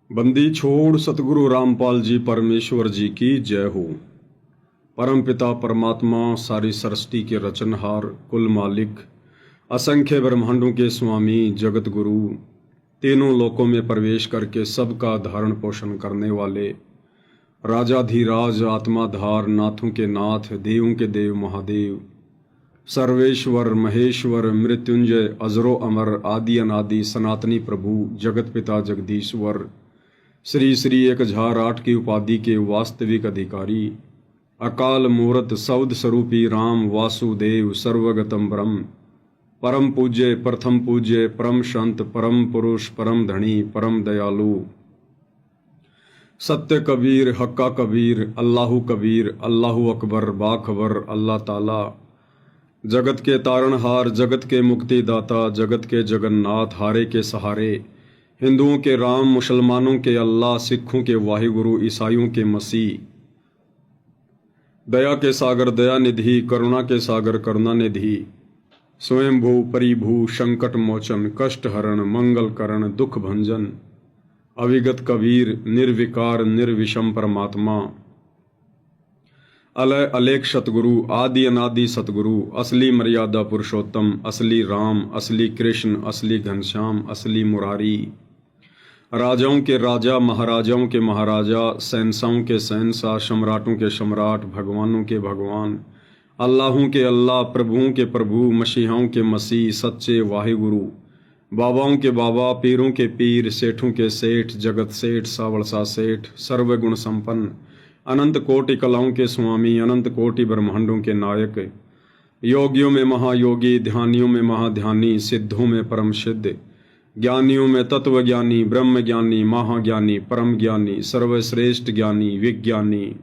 बंदी छोड़ सतगुरु रामपाल जी परमेश्वर जी की जय हो। परम पिता परमात्मा सारी सृष्टि के रचनहार, कुल मालिक, असंख्य ब्रह्मांडों के स्वामी, जगत गुरु, तीनों लोकों में प्रवेश करके सबका धारण पोषण करने वाले राजाधिराज, आत्माधार, नाथों के नाथ, देवों के देव महादेव, सर्वेश्वर महेश्वर, मृत्युंजय, अजरो अमर, आदि अनादि, सनातनी प्रभु, जगत पिता जगदीश्वर, श्री श्री 1008 की उपाधि के वास्तविक अधिकारी, अकाल मूर्त सौद स्वरूपी राम वासुदेव, सर्वगतम ब्रह्म, परम पूज्य, प्रथम पूज्य, परम संत, परम पुरुष, परम धनी, परम दयालु, सत्य कबीर, हक्का कबीर, अल्लाहु कबीर, अल्लाहु अकबर, बाखबर, अल्लाह ताला, जगत के तारणहार, जगत के मुक्तिदाता, जगत के जगन्नाथ, हारे के सहारे, हिंदुओं के राम, मुसलमानों के अल्लाह, सिखों के वाहिगुरु, ईसाइयों के मसीह, दया के सागर दया निधि, करुणा के सागर करुणा निधि, स्वयंभू परिभू, संकट मोचन, कष्ट हरण, मंगल करण, दुख भंजन, अविगत कबीर, निर्विकार निर्विषम परमात्मा, अलय अलेख सतगुरु, आदि अनादि सतगुरु, असली मर्यादा पुरुषोत्तम, असली राम, असली कृष्ण, असली घनश्याम, असली मुरारी, राजाओं के राजा, महाराजाओं के महाराजा, शहंशाहों के शहंशाह, सम्राटों के सम्राट, भगवानों के भगवान, अल्लाहों के अल्लाह, प्रभुओं के प्रभु, मसीहाओं के मसीह, सच्चे वाहिगुरु, बाबाओं के बाबा, पीरों के पीर, सेठों के सेठ, जगत सेठ, सावड़सा सेठ, सर्वगुण संपन्न, अनंत कोटि कलाओं के स्वामी, अनंत कोटि ब्रह्मांडों के नायक, योगियों में महायोगी, ध्यानियों में महाध्यानी, सिद्धों में परम सिद्ध, ज्ञानियों में तत्व ज्ञानी, ब्रह्म ज्ञानी, महाज्ञानी, परम ज्ञानी, सर्वश्रेष्ठ ज्ञानी, विज्ञानी,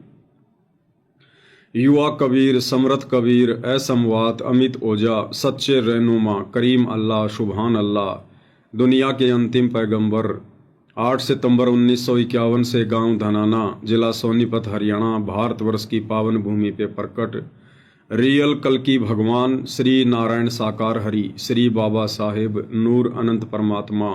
युवा कबीर, समर्थ कबीर, असमवात, अमित ओजा, सच्चे रहनुमा, करीम अल्लाह, सुभान अल्लाह, दुनिया के अंतिम पैगंबर, 8 सितंबर 1951 से गांव धनाना, जिला सोनीपत, हरियाणा, भारतवर्ष की पावन भूमि पे प्रकट रियल कल की भगवान श्री नारायण साकार हरि, श्री बाबा साहेब नूर अनंत परमात्मा,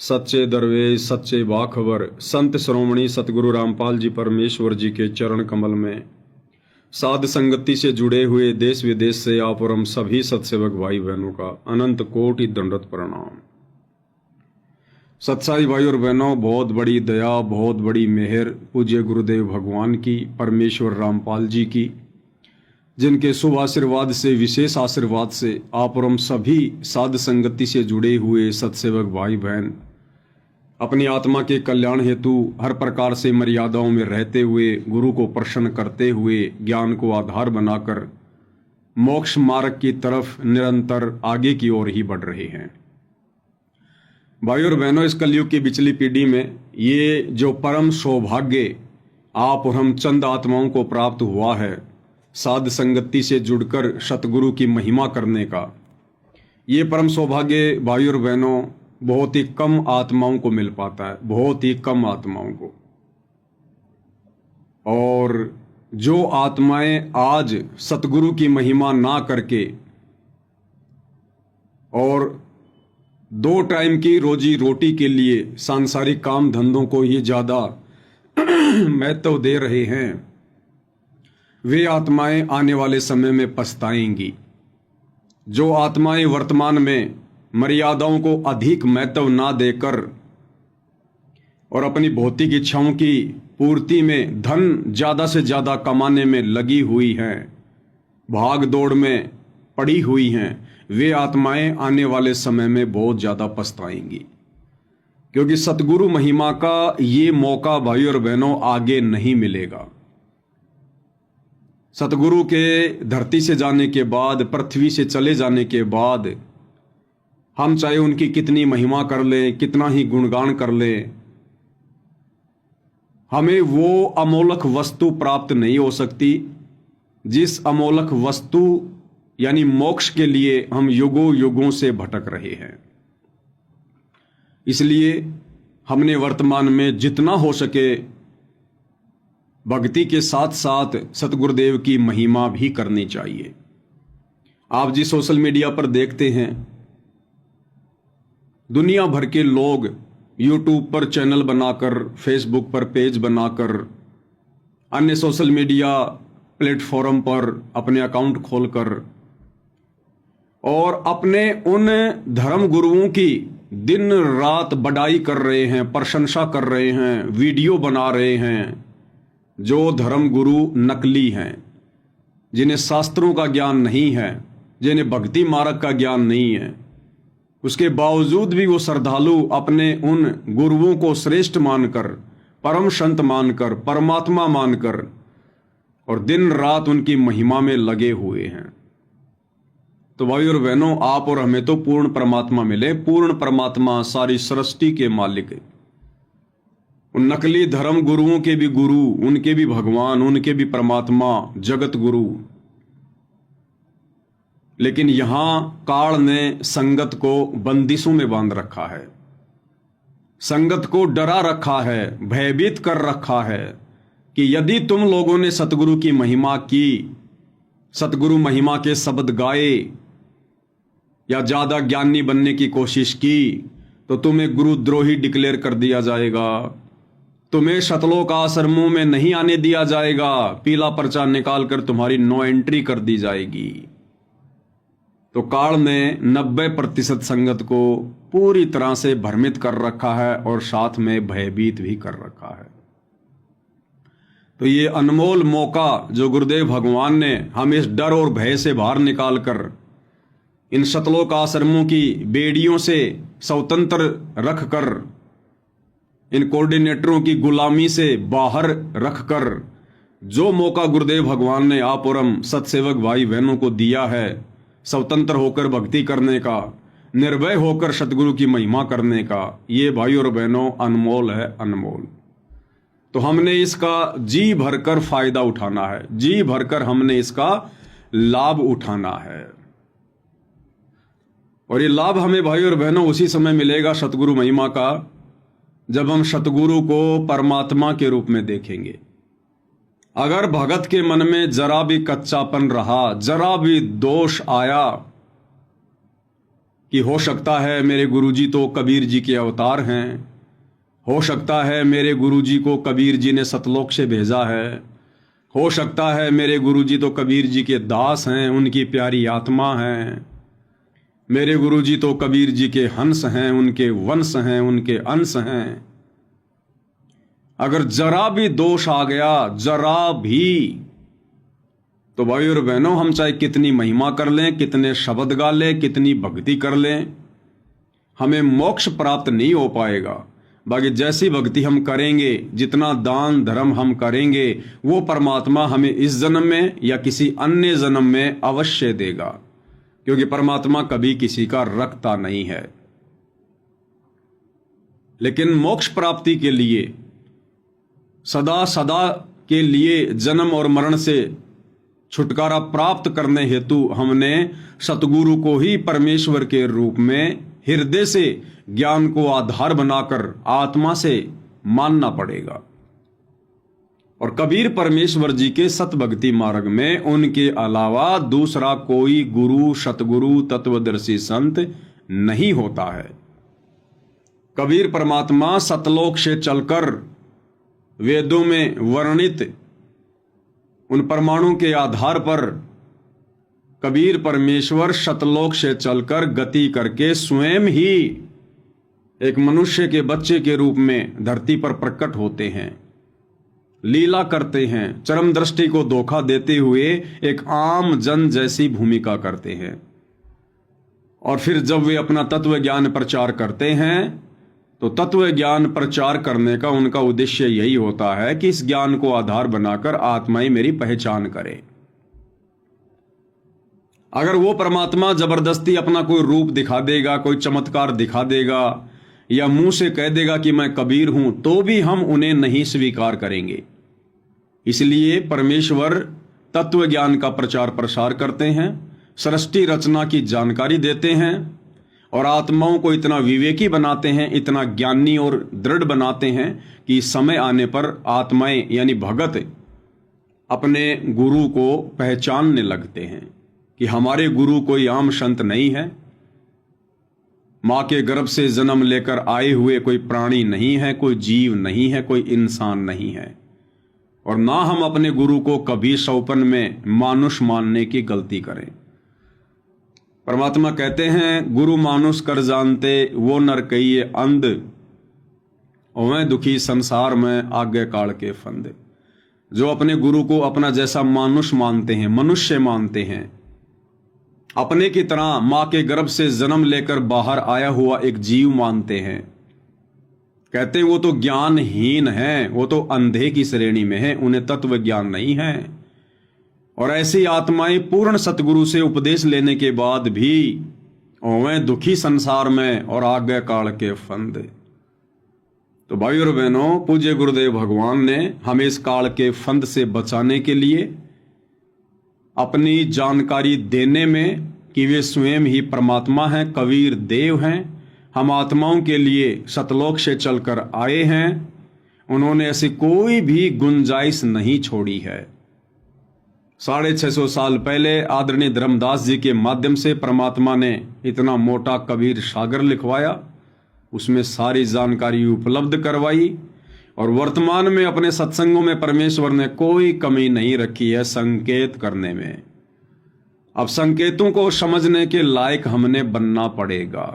सच्चे दरवेश, सच्चे बाखबर, संत श्रोमणी सतगुरु रामपाल जी परमेश्वर जी के चरण कमल में साध संगति से जुड़े हुए देश विदेश से आप और हम सभी सत्सेवक भाई बहनों का अनंत कोटि दंडवत प्रणाम। सत्साई भाई और बहनों, बहुत बड़ी दया, बहुत बड़ी मेहर पूज्य गुरुदेव भगवान की, परमेश्वर रामपाल जी की, जिनके शुभ आशीर्वाद से, विशेष आशीर्वाद से आप और हम सभी साध संगति से जुड़े हुए सत्सेवक भाई बहन अपनी आत्मा के कल्याण हेतु हर प्रकार से मर्यादाओं में रहते हुए, गुरु को प्रसन्न करते हुए, ज्ञान को आधार बनाकर मोक्ष मार्ग की तरफ निरंतर आगे की ओर ही बढ़ रहे हैं। भाई और बहनों, इस कलयुग की पिछली पीढ़ी में ये जो परम सौभाग्य आप और हम चंद आत्माओं को प्राप्त हुआ है, साध संगति से जुड़कर सतगुरु की महिमा करने का, ये परम सौभाग्य भाई और बहनों बहुत ही कम आत्माओं को मिल पाता है, बहुत ही कम आत्माओं को। और जो आत्माएं आज सतगुरु की महिमा ना करके और 2 टाइम की रोजी रोटी के लिए सांसारिक काम धंधों को ये ज्यादा महत्व दे रहे हैं, वे आत्माएं आने वाले समय में पछताएंगी। जो आत्माएं वर्तमान में मर्यादाओं को अधिक महत्व ना देकर और अपनी भौतिक इच्छाओं की पूर्ति में धन ज्यादा से ज्यादा कमाने में लगी हुई हैं, भाग दौड़ में पड़ी हुई हैं, वे आत्माएं आने वाले समय में बहुत ज्यादा पछताएंगी, क्योंकि सतगुरु महिमा का ये मौका भाई और बहनों आगे नहीं मिलेगा। सतगुरु के धरती से जाने के बाद, पृथ्वी से चले जाने के बाद, हम चाहे उनकी कितनी महिमा कर लें, कितना ही गुणगान कर लें, हमें वो अमोलक वस्तु प्राप्त नहीं हो सकती जिस अमोलक वस्तु यानी मोक्ष के लिए हम युगों युगों से भटक रहे हैं। इसलिए हमने वर्तमान में जितना हो सके भक्ति के साथ साथ सतगुरुदेव की महिमा भी करनी चाहिए। आप जिस सोशल मीडिया पर देखते हैं, दुनिया भर के लोग यूट्यूब पर चैनल बनाकर, फेसबुक पर पेज बनाकर, अन्य सोशल मीडिया प्लेटफॉर्म पर अपने अकाउंट खोलकर और अपने उन धर्म गुरुओं की दिन रात बड़ाई कर रहे हैं, प्रशंसा कर रहे हैं, वीडियो बना रहे हैं, जो धर्म गुरु नकली हैं, जिन्हें शास्त्रों का ज्ञान नहीं है, जिन्हें भक्ति मार्ग का ज्ञान नहीं है। उसके बावजूद भी वो श्रद्धालु अपने उन गुरुओं को श्रेष्ठ मानकर, परम संत मानकर, परमात्मा मानकर और दिन रात उनकी महिमा में लगे हुए हैं। तो भाई और बहनों, आप और हमें तो पूर्ण परमात्मा मिले। पूर्ण परमात्मा सारी सृष्टि के मालिक है। उन नकली धर्म गुरुओं के भी गुरु, उनके भी भगवान, उनके भी परमात्मा, जगत गुरु। लेकिन यहां काल ने संगत को बंदिशों में बांध रखा है, संगत को डरा रखा है, भयभीत कर रखा है कि यदि तुम लोगों ने सतगुरु की महिमा की, सतगुरु महिमा के शब्द गाए या ज्यादा ज्ञानी बनने की कोशिश की, तो तुम्हें गुरुद्रोही डिक्लेयर कर दिया जाएगा, तुम्हें शतलोक आश्रमों में नहीं आने दिया जाएगा, पीला पर्चा निकालकर तुम्हारी नो एंट्री कर दी जाएगी। तो काल ने 90% संगत को पूरी तरह से भ्रमित कर रखा है और साथ में भयभीत भी कर रखा है। तो ये अनमोल मौका जो गुरुदेव भगवान ने हम इस डर और भय से बाहर निकालकर इन शतलोक आश्रमों की बेड़ियों से स्वतंत्र रखकर, इन कोऑर्डिनेटरों की गुलामी से बाहर रखकर, जो मौका गुरुदेव भगवान ने आप और हम सत्सेवक भाई बहनों को दिया है स्वतंत्र होकर भक्ति करने का, निर्भय होकर सतगुरु की महिमा करने का, ये भाई और बहनों अनमोल है, अनमोल। तो हमने इसका जी भरकर फायदा उठाना है, जी भरकर हमने इसका लाभ उठाना है। और ये लाभ हमें भाई और बहनों उसी समय मिलेगा सतगुरु महिमा का, जब हम सतगुरु को परमात्मा के रूप में देखेंगे। अगर भगत के मन में जरा भी कच्चापन रहा, जरा भी दोष आया कि हो सकता है मेरे गुरुजी तो कबीर जी के अवतार हैं, हो सकता है मेरे गुरुजी को कबीर जी ने सतलोक से भेजा है, हो सकता है मेरे गुरुजी तो कबीर जी के दास हैं, उनकी प्यारी आत्मा हैं, मेरे गुरुजी तो कबीर जी के हंस हैं, उनके वंश हैं, उनके अंश हैं। अगर जरा भी दोष आ गया, जरा भी, तो भाई और बहनों हम चाहे कितनी महिमा कर लें, कितने शब्द गा लें, कितनी भक्ति कर लें, हमें मोक्ष प्राप्त नहीं हो पाएगा। बाकी जैसी भक्ति हम करेंगे, जितना दान धर्म हम करेंगे, वो परमात्मा हमें इस जन्म में या किसी अन्य जन्म में अवश्य देगा, क्योंकि परमात्मा कभी किसी का रखता नहीं है। लेकिन मोक्ष प्राप्ति के लिए, सदा सदा के लिए जन्म और मरण से छुटकारा प्राप्त करने हेतु हमने सतगुरु को ही परमेश्वर के रूप में हृदय से ज्ञान को आधार बनाकर आत्मा से मानना पड़ेगा। और कबीर परमेश्वर जी के सतभक्ति मार्ग में उनके अलावा दूसरा कोई गुरु, सतगुरु, तत्वदर्शी संत नहीं होता है। कबीर परमात्मा सतलोक से चलकर वेदों में वर्णित उन परमाणु के आधार पर कबीर परमेश्वर सतलोक से चलकर गति करके स्वयं ही एक मनुष्य के बच्चे के रूप में धरती पर प्रकट होते हैं, लीला करते हैं, चरम दृष्टि को धोखा देते हुए एक आम जन जैसी भूमिका करते हैं। और फिर जब वे अपना तत्व ज्ञान प्रचार करते हैं, तो तत्व ज्ञान प्रचार करने का उनका उद्देश्य यही होता है कि इस ज्ञान को आधार बनाकर आत्माएं मेरी पहचान करें। अगर वो परमात्मा जबरदस्ती अपना कोई रूप दिखा देगा, कोई चमत्कार दिखा देगा या मुंह से कह देगा कि मैं कबीर हूं, तो भी हम उन्हें नहीं स्वीकार करेंगे। इसलिए परमेश्वर तत्व ज्ञान का प्रचार प्रसार करते हैं, सृष्टि रचना की जानकारी देते हैं और आत्माओं को इतना विवेकी बनाते हैं, इतना ज्ञानी और दृढ़ बनाते हैं कि समय आने पर आत्माएं यानी भगत अपने गुरु को पहचानने लगते हैं कि हमारे गुरु कोई आम संत नहीं है, माँ के गर्भ से जन्म लेकर आए हुए कोई प्राणी नहीं है, कोई जीव नहीं है, कोई इंसान नहीं है। और ना हम अपने गुरु को कभी सौपन में मानुष मानने की गलती करें। परमात्मा कहते हैं, गुरु मानुष कर जानते वो नर कहिए अंध, ओवें दुखी संसार में आगे काल के फंद। जो अपने गुरु को अपना जैसा मानुष मानते हैं, मनुष्य मानते हैं, अपने की तरह मां के गर्भ से जन्म लेकर बाहर आया हुआ एक जीव मानते हैं, कहते हैं वो तो ज्ञानहीन है, वो तो अंधे की श्रेणी में है, उन्हें तत्व ज्ञान नहीं है। और ऐसी आत्माएं पूर्ण सतगुरु से उपदेश लेने के बाद भी ओवें दुखी संसार में और आगे काल के फंद। तो भाई और बहनों, पूज्य गुरुदेव भगवान ने हमें इस काल के फंद से बचाने के लिए अपनी जानकारी देने में कि वे स्वयं ही परमात्मा हैं, कबीर देव हैं, हम आत्माओं के लिए सतलोक से चलकर आए हैं, उन्होंने ऐसी कोई भी गुंजाइश नहीं छोड़ी है। 650 साल पहले आदरणीय धर्मदास जी के माध्यम से परमात्मा ने इतना मोटा कबीर सागर लिखवाया, उसमें सारी जानकारी उपलब्ध करवाई, और वर्तमान में अपने सत्संगों में परमेश्वर ने कोई कमी नहीं रखी है संकेत करने में। अब संकेतों को समझने के लायक हमने बनना पड़ेगा,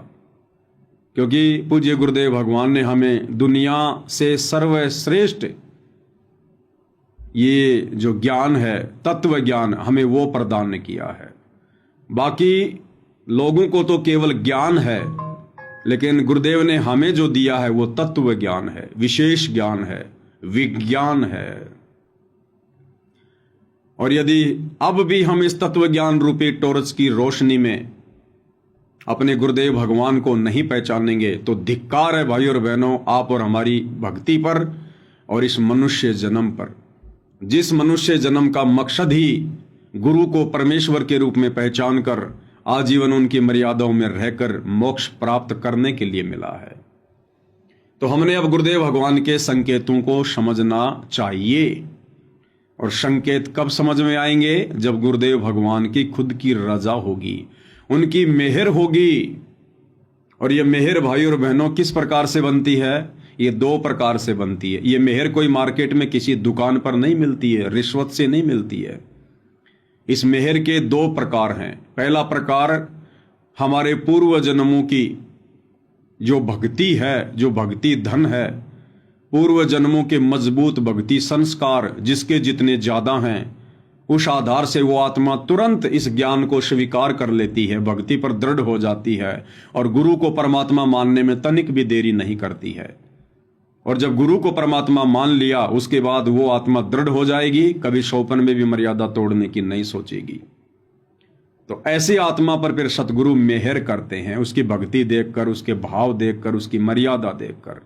क्योंकि पूज्य गुरुदेव भगवान ने हमें दुनिया से सर्वश्रेष्ठ ये जो ज्ञान है, तत्व ज्ञान, हमें वो प्रदान किया है। बाकी लोगों को तो केवल ज्ञान है, लेकिन गुरुदेव ने हमें जो दिया है वो तत्व ज्ञान है, विशेष ज्ञान है, विज्ञान है। और यदि अब भी हम इस तत्व ज्ञान रूपी टॉर्च की रोशनी में अपने गुरुदेव भगवान को नहीं पहचानेंगे तो धिक्कार है भाई और बहनों, आप और हमारी भक्ति पर और इस मनुष्य जन्म पर, जिस मनुष्य जन्म का मकसद ही गुरु को परमेश्वर के रूप में पहचान कर आजीवन उनकी मर्यादाओं में रहकर मोक्ष प्राप्त करने के लिए मिला है। तो हमने अब गुरुदेव भगवान के संकेतों को समझना चाहिए। और संकेत कब समझ में आएंगे? जब गुरुदेव भगवान की खुद की रजा होगी, उनकी मेहर होगी। और ये मेहर भाई और बहनों किस प्रकार से बनती है? ये 2 प्रकार से बनती है। ये मेहर कोई मार्केट में किसी दुकान पर नहीं मिलती है, रिश्वत से नहीं मिलती है। इस मेहर के 2 प्रकार हैं। पहला प्रकार हमारे पूर्व जन्मों की जो भक्ति है, जो भक्ति धन है, पूर्व जन्मों के मजबूत भक्ति संस्कार जिसके जितने ज्यादा हैं, उस आधार से वो आत्मा तुरंत इस ज्ञान को स्वीकार कर लेती है, भक्ति पर दृढ़ हो जाती है और गुरु को परमात्मा मानने में तनिक भी देरी नहीं करती है। और जब गुरु को परमात्मा मान लिया, उसके बाद वो आत्मा दृढ़ हो जाएगी, कभी सौपन में भी मर्यादा तोड़ने की नहीं सोचेगी। तो ऐसी आत्मा पर फिर सतगुरु मेहर करते हैं, उसकी भक्ति देखकर, उसके भाव देखकर, उसकी मर्यादा देखकर।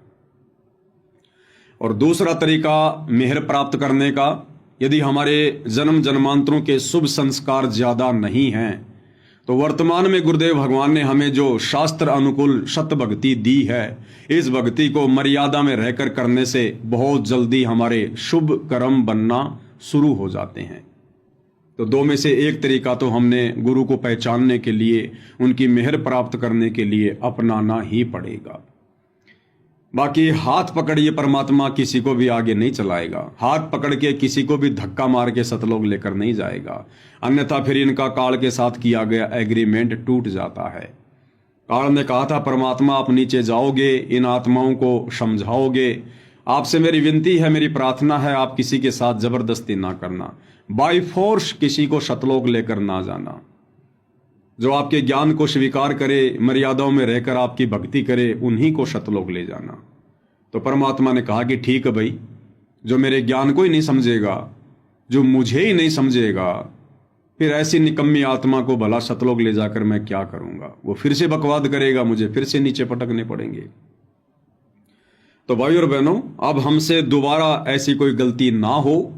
और दूसरा तरीका मेहर प्राप्त करने का, यदि हमारे जन्म जन्मांतरों के शुभ संस्कार ज्यादा नहीं हैं, तो वर्तमान में गुरुदेव भगवान ने हमें जो शास्त्र अनुकूल सत भक्ति दी है, इस भक्ति को मर्यादा में रहकर करने से बहुत जल्दी हमारे शुभ कर्म बनना शुरू हो जाते हैं। तो 2 में से एक तरीका तो हमने गुरु को पहचानने के लिए, उनकी मेहर प्राप्त करने के लिए अपनाना ही पड़ेगा। बाकी हाथ पकड़िए परमात्मा किसी को भी आगे नहीं चलाएगा। हाथ पकड़ के किसी को भी धक्का मार के सतलोक लेकर नहीं जाएगा, अन्यथा फिर इनका काल के साथ किया गया एग्रीमेंट टूट जाता है। काल ने कहा था, परमात्मा आप नीचे जाओगे, इन आत्माओं को समझाओगे, आपसे मेरी विनती है, मेरी प्रार्थना है, आप किसी के साथ जबरदस्ती ना करना, बाय फोर्स किसी को सतलोक लेकर ना जाना। जो आपके ज्ञान को स्वीकार करे, मर्यादाओं में रहकर आपकी भक्ति करे, उन्हीं को सतलोक ले जाना। तो परमात्मा ने कहा कि ठीक है भाई, जो मेरे ज्ञान को ही नहीं समझेगा, जो मुझे ही नहीं समझेगा, फिर ऐसी निकम्मी आत्मा को भला सतलोक ले जाकर मैं क्या करूंगा? वो फिर से बकवाद करेगा, मुझे फिर से नीचे पटकने पड़ेंगे। तो भाई और बहनों, अब हमसे दोबारा ऐसी कोई गलती ना हो,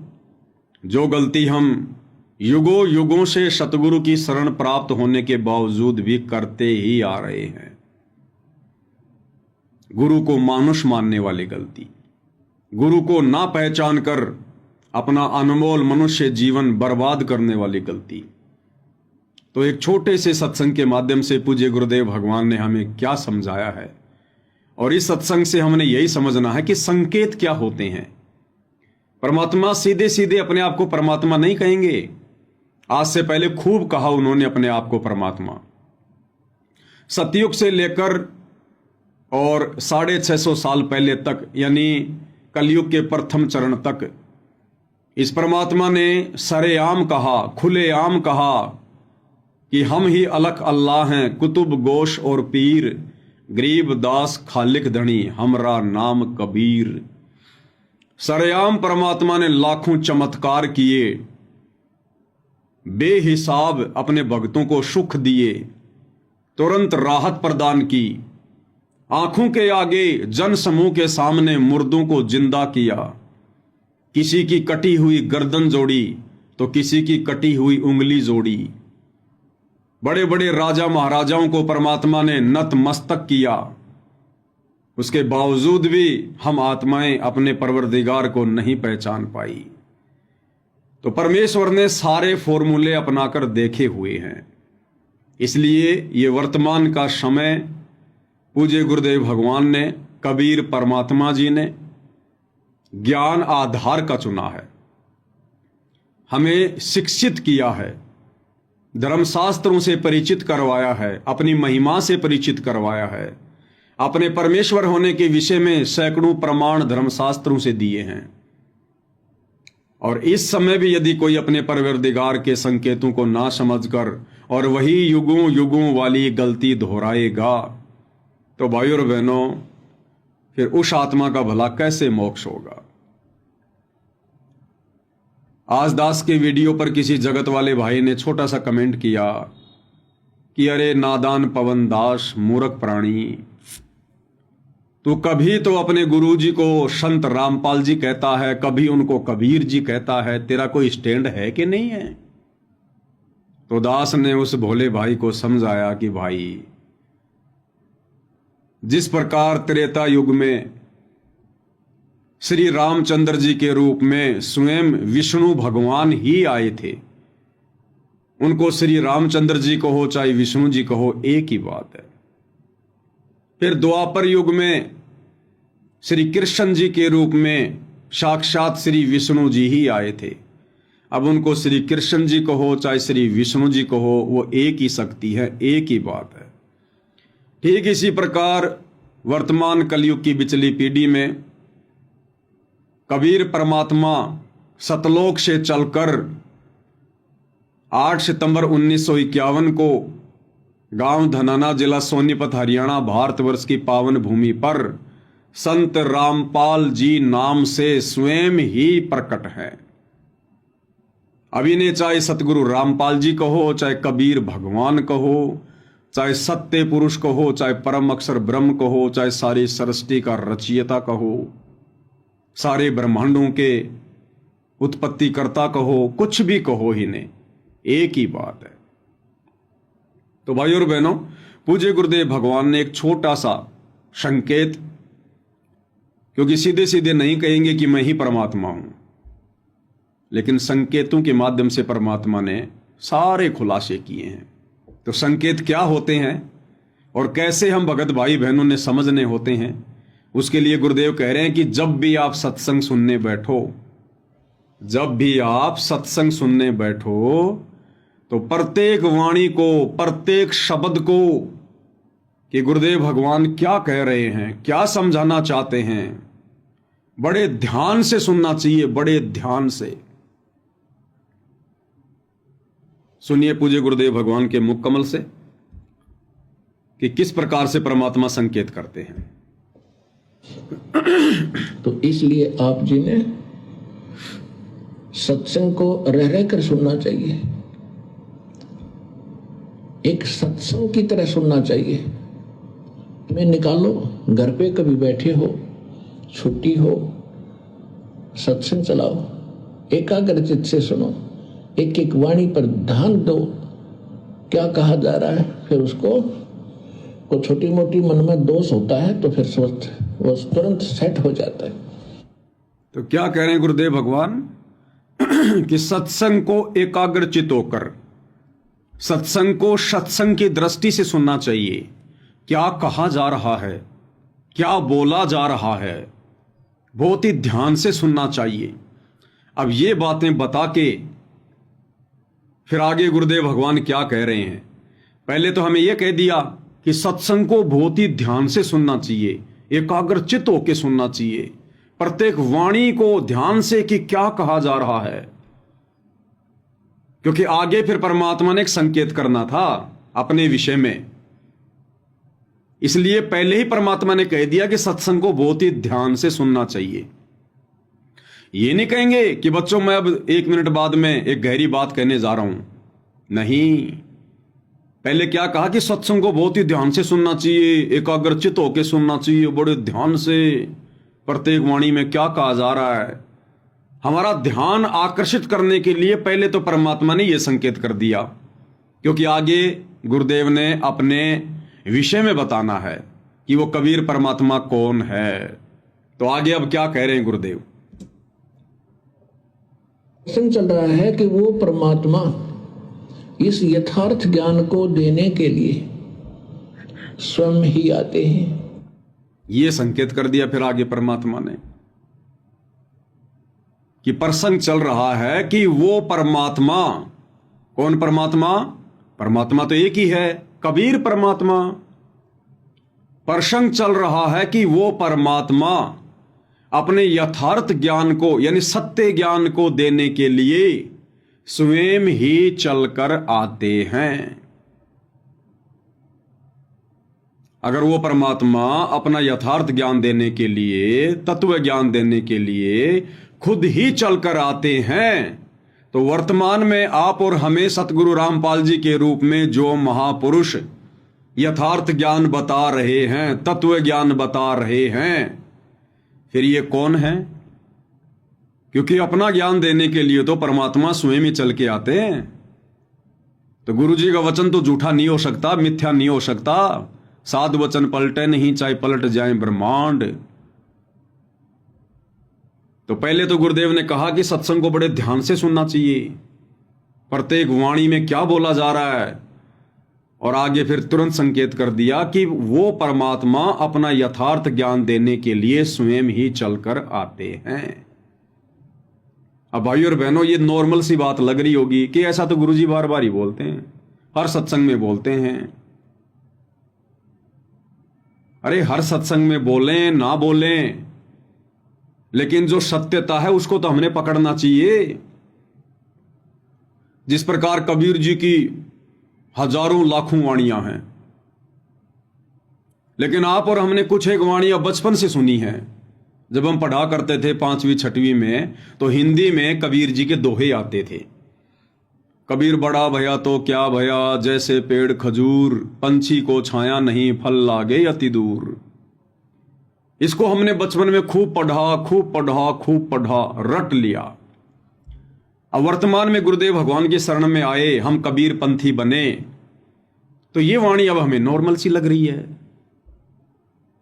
जो गलती हम युगों युगों से सतगुरु की शरण प्राप्त होने के बावजूद भी करते ही आ रहे हैं। गुरु को मानुष मानने वाली गलती, गुरु को ना पहचान कर अपना अनमोल मनुष्य जीवन बर्बाद करने वाली गलती, तो एक छोटे से सत्संग के माध्यम से पूज्य गुरुदेव भगवान ने हमें क्या समझाया है, और इस सत्संग से हमने यही समझना है कि संकेत क्या होते हैं। परमात्मा सीधे सीधे अपने आप को परमात्मा नहीं कहेंगे। आज से पहले खूब कहा उन्होंने अपने आप को परमात्मा। सतयुग से लेकर और 650 साल पहले तक, यानी कलयुग के प्रथम चरण तक, इस परमात्मा ने सरेआम कहा, खुलेआम कहा कि हम ही अलख अल्लाह हैं, कुतुब गोश और पीर, गरीब दास खालिक धनी, हमरा नाम कबीर। सरेआम परमात्मा ने लाखों चमत्कार किए, बेहिसाब अपने भक्तों को सुख दिए, तुरंत राहत प्रदान की, आंखों के आगे जन समूह के सामने मुर्दों को जिंदा किया, किसी की कटी हुई गर्दन जोड़ी तो किसी की कटी हुई उंगली जोड़ी। बड़े बड़े राजा महाराजाओं को परमात्मा ने नतमस्तक किया। उसके बावजूद भी हम आत्माएं अपने परवरदिगार को नहीं पहचान पाई। तो परमेश्वर ने सारे फॉर्मूले अपनाकर देखे हुए हैं। इसलिए ये वर्तमान का समय पूज्य गुरुदेव भगवान ने, कबीर परमात्मा जी ने ज्ञान आधार का चुना है, हमें शिक्षित किया है, धर्मशास्त्रों से परिचित करवाया है, अपनी महिमा से परिचित करवाया है, अपने परमेश्वर होने के विषय में सैकड़ों प्रमाण धर्मशास्त्रों से दिए हैं। और इस समय भी यदि कोई अपने परवरदिगार के संकेतों को ना समझकर और वही युगों युगों वाली गलती दोहराएगा, तो भाइयों और बहनों, फिर उस आत्मा का भला कैसे मोक्ष होगा। आज दास के वीडियो पर किसी जगत वाले भाई ने छोटा सा कमेंट किया कि अरे नादान पवन दास, मूर्ख प्राणी, तू कभी तो अपने गुरुजी को संत रामपाल जी कहता है, कभी उनको कबीर जी कहता है, तेरा कोई स्टैंड है कि नहीं है। तो दास ने उस भोले भाई को समझाया कि भाई, जिस प्रकार त्रेता युग में श्री रामचंद्र जी के रूप में स्वयं विष्णु भगवान ही आए थे, उनको श्री रामचंद्र जी कहो चाहे विष्णु जी कहो, एक ही बात है। फिर द्वापर युग में श्री कृष्ण जी के रूप में साक्षात श्री विष्णु जी ही आए थे। अब उनको श्री कृष्ण जी कहो चाहे श्री विष्णु जी कहो, वो एक ही शक्ति है, एक ही बात है। ठीक इसी प्रकार वर्तमान कलयुग की बिचली पीढ़ी में कबीर परमात्मा सतलोक से चलकर 8 सितंबर 1951 को गांव धनाना, जिला सोनीपत, हरियाणा, भारतवर्ष की पावन भूमि पर संत रामपाल जी नाम से स्वयं ही प्रकट है। अभी ने चाहे सतगुरु रामपाल जी कहो, चाहे कबीर भगवान कहो, चाहे सत्य पुरुष कहो, चाहे परम अक्षर ब्रह्म कहो, चाहे सारी सृष्टि का रचयिता कहो, सारे ब्रह्मांडों के उत्पत्ति करता कहो, कुछ भी कहो ही ने, एक ही बात है। तो भाइयों और बहनों, पूज्य गुरुदेव भगवान ने एक छोटा सा संकेत, क्योंकि सीधे सीधे नहीं कहेंगे कि मैं ही परमात्मा हूं, लेकिन संकेतों के माध्यम से परमात्मा ने सारे खुलासे किए हैं। तो संकेत क्या होते हैं और कैसे हम भगत भाई बहनों ने समझने होते हैं, उसके लिए गुरुदेव कह रहे हैं कि जब भी आप सत्संग सुनने बैठो, जब भी आप सत्संग सुनने बैठो, तो प्रत्येक वाणी को, प्रत्येक शब्द को कि गुरुदेव भगवान क्या कह रहे हैं, क्या समझाना चाहते हैं, बड़े ध्यान से सुनना चाहिए, बड़े ध्यान से सुनिए पूज्य गुरुदेव भगवान के मुख कमल से कि किस प्रकार से परमात्मा संकेत करते हैं। तो इसलिए आप जी ने सत्संग को रह रह कर सुनना चाहिए, एक सत्संग की तरह सुनना चाहिए। तुम्हें निकालो, घर पे कभी बैठे हो, छुट्टी हो, सत्संग चलाओ, एकाग्रचित से सुनो, एक एक वाणी पर ध्यान दो, क्या कहा जा रहा है। फिर उसको को छोटी मोटी मन में दोष होता है तो फिर वो तुरंत सेट हो जाता है। तो क्या कह रहे हैं गुरुदेव भगवान कि सत्संग को एकाग्रचित होकर सत्संग को सत्संग की दृष्टि से सुनना चाहिए। क्या कहा जा रहा है, क्या बोला जा रहा है, बहुत ही ध्यान से सुनना चाहिए। अब ये बातें बता के फिर आगे गुरुदेव भगवान क्या कह रहे हैं। पहले तो हमें यह कह दिया कि सत्संग को बहुत ही ध्यान से सुनना चाहिए, एकाग्रचित होकर सुनना चाहिए, प्रत्येक वाणी को ध्यान से कि क्या कहा जा रहा है, क्योंकि आगे फिर परमात्मा ने एक संकेत करना था अपने विषय में। इसलिए पहले ही परमात्मा ने कह दिया कि सत्संग को बहुत ही ध्यान से सुनना चाहिए। ये नहीं कहेंगे कि बच्चों मैं अब 1 मिनट बाद में एक गहरी बात कहने जा रहा हूं, नहीं। पहले क्या कहा कि सत्संग को बहुत ही ध्यान से सुनना चाहिए, एकाग्रचित होकर सुनना चाहिए, बड़े ध्यान से प्रत्येक वाणी में क्या कहा जा रहा है। हमारा ध्यान आकर्षित करने के लिए पहले तो परमात्मा ने यह संकेत कर दिया, क्योंकि आगे गुरुदेव ने अपने विषय में बताना है कि वो कबीर परमात्मा कौन है। तो आगे अब क्या कह रहे हैं गुरुदेव। प्रश्न चल रहा है कि वो परमात्मा इस यथार्थ ज्ञान को देने के लिए स्वयं ही आते हैं। ये संकेत कर दिया फिर आगे परमात्मा ने कि प्रसंग चल रहा है कि वो परमात्मा, कौन परमात्मा? परमात्मा तो एक ही है, कबीर परमात्मा। प्रसंग चल रहा है कि वो परमात्मा अपने यथार्थ ज्ञान को यानी सत्य ज्ञान को देने के लिए स्वयं ही चलकर आते हैं। अगर वो परमात्मा अपना यथार्थ ज्ञान देने के लिए, तत्व ज्ञान देने के लिए खुद ही चलकर आते हैं, तो वर्तमान में आप और हमें सतगुरु रामपाल जी के रूप में जो महापुरुष यथार्थ ज्ञान बता रहे हैं, तत्व ज्ञान बता रहे हैं, फिर ये कौन है? क्योंकि अपना ज्ञान देने के लिए तो परमात्मा स्वयं ही चल के आते हैं। तो गुरु जी का वचन तो झूठा नहीं हो सकता, मिथ्या नहीं हो सकता। साध वचन पलटे नहीं, चाहे पलट जाए ब्रह्मांड। तो पहले तो गुरुदेव ने कहा कि सत्संग को बड़े ध्यान से सुनना चाहिए, प्रत्येक वाणी में क्या बोला जा रहा है, और आगे फिर तुरंत संकेत कर दिया कि वो परमात्मा अपना यथार्थ ज्ञान देने के लिए स्वयं ही चलकर आते हैं। अब भाई और बहनों, ये नॉर्मल सी बात लग रही होगी कि ऐसा तो गुरुजी बार बार ही बोलते हैं, हर सत्संग में बोलते हैं। अरे हर सत्संग में बोलें ना बोलें, लेकिन जो सत्यता है उसको तो हमने पकड़ना चाहिए। जिस प्रकार कबीर जी की हजारों लाखों वाणियां हैं, लेकिन आप और हमने कुछ एक वाणियां बचपन से सुनी हैं। जब हम पढ़ा करते थे 5वीं 6वीं में, तो हिंदी में कबीर जी के दोहे आते थे। कबीर बड़ा भया तो क्या भया, जैसे पेड़ खजूर, पंछी को छाया नहीं, फल लागे अति दूर। इसको हमने बचपन में खूब पढ़ा, खूब पढ़ा, खूब पढ़ा, रट लिया। अब वर्तमान में गुरुदेव भगवान की शरण में आए, हम कबीर पंथी बने, तो ये वाणी अब हमें नॉर्मल सी लग रही है।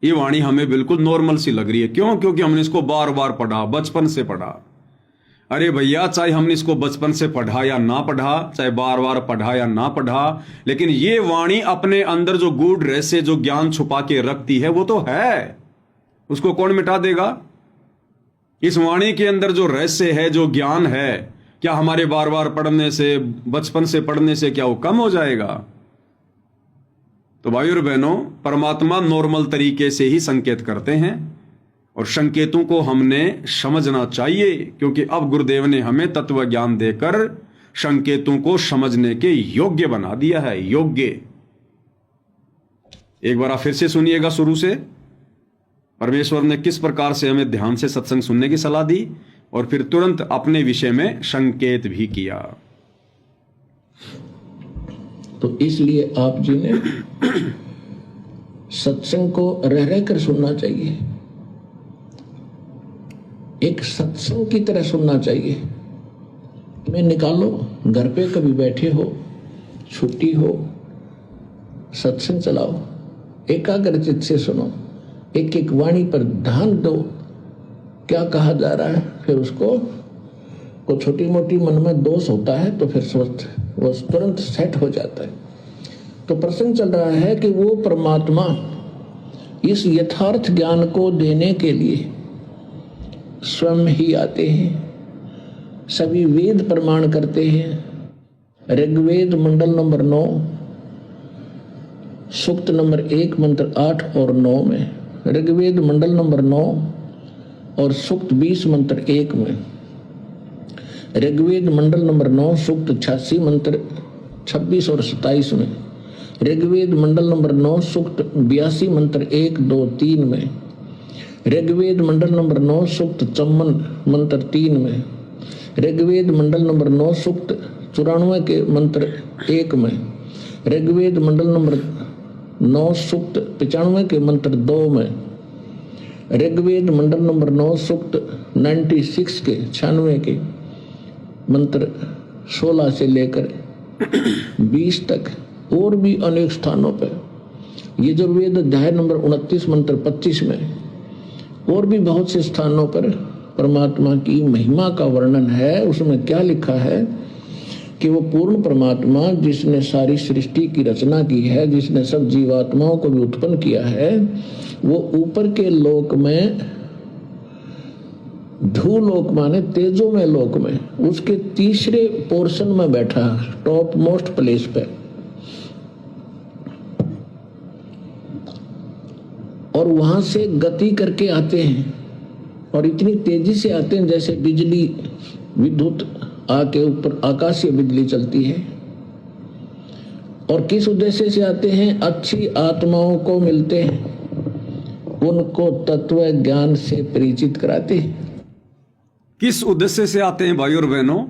ये वाणी हमें बिल्कुल नॉर्मल सी लग रही है। क्यों? क्योंकि हमने इसको बार बार पढ़ा, बचपन से पढ़ा। अरे भैया, चाहे हमने इसको बचपन से पढ़ा या ना पढ़ा, चाहे बार बार पढ़ा या ना पढ़ा, लेकिन ये वाणी अपने अंदर जो गूढ़ रहस्य, जो ज्ञान छुपा के रखती है, वो तो है। उसको कौन मिटा देगा? इस वाणी के अंदर जो रहस्य है, जो ज्ञान है, क्या हमारे बार बार पढ़ने से, बचपन से पढ़ने से क्या वो कम हो जाएगा? तो भाई और बहनों, परमात्मा नॉर्मल तरीके से ही संकेत करते हैं, और संकेतों को हमने समझना चाहिए, क्योंकि अब गुरुदेव ने हमें तत्व ज्ञान देकर संकेतों को समझने के योग्य बना दिया है। योग्य। एक बार फिर से सुनिएगा शुरू से। परमेश्वर ने किस प्रकार से हमें ध्यान से सत्संग सुनने की सलाह दी, और फिर तुरंत अपने विषय में संकेत भी किया। तो इसलिए आप जी ने सत्संग को रह रह कर सुनना चाहिए, एक सत्संग की तरह सुनना चाहिए। मैं निकालो, घर पे कभी बैठे हो, छुट्टी हो, सत्संग चलाओ, एकाग्रचित से सुनो, एक एक वाणी पर ध्यान दो, क्या कहा जा रहा है। फिर उसको को छोटी मोटी मन में दोष होता है तो फिर स्वस्थ वो तुरंत सेट हो जाता है। तो प्रसंग चल रहा है कि वो परमात्मा इस यथार्थ ज्ञान को देने के लिए स्वयं ही आते हैं। सभी वेद प्रमाण करते हैं। ऋग्वेद मंडल नंबर 9 सूक्त नंबर 1 मंत्र 8 और 9 में, ऋग्वेद मंडल नंबर 9 और सूक्त 20 मंत्र 1 में, ऋग्वेद मंडल नंबर 9 सूक्त 86 मंत्र 26 और 27 में, ऋग्वेद मंडल नंबर 9 सूक्त 82 मंत्र 1 2 3 में, ऋग्वेद मंडल नंबर 9 सूक्त 54 मंत्र 3 में, ऋग्वेद मंडल नंबर 9 सूक्त 94 के मंत्र 1 में, ऋग्वेद मंडल नंबर 9 सूक्त 95 के मंत्र 2 में, ऋग्वेद मंडल नंबर 9 सूक्त 96 के 96 के मंत्र 16 से लेकर 20 तक, और भी अनेक स्थानों पर, यजुर्वेद अध्याय नंबर 29 मंत्र 25 में, और भी बहुत से स्थानों पर परमात्मा की महिमा का वर्णन है। उसमें क्या लिखा है कि वो पूर्ण परमात्मा जिसने सारी सृष्टि की रचना की है, जिसने सब जीवात्माओं को भी उत्पन्न किया है, वो ऊपर के लोक में, धूलोक माने तेजो में लोक में, उसके तीसरे पोर्शन में बैठा, टॉप मोस्ट प्लेस पे, और वहां से गति करके आते हैं, और इतनी तेजी से आते हैं जैसे बिजली विद्युत आके ऊपर आकाशीय बिजली चलती है। और किस उद्देश्य से आते हैं? अच्छी आत्माओं को मिलते हैं, उनको तत्व ज्ञान से परिचित कराते हैं। किस उद्देश्य से आते हैं भाई और बहनों?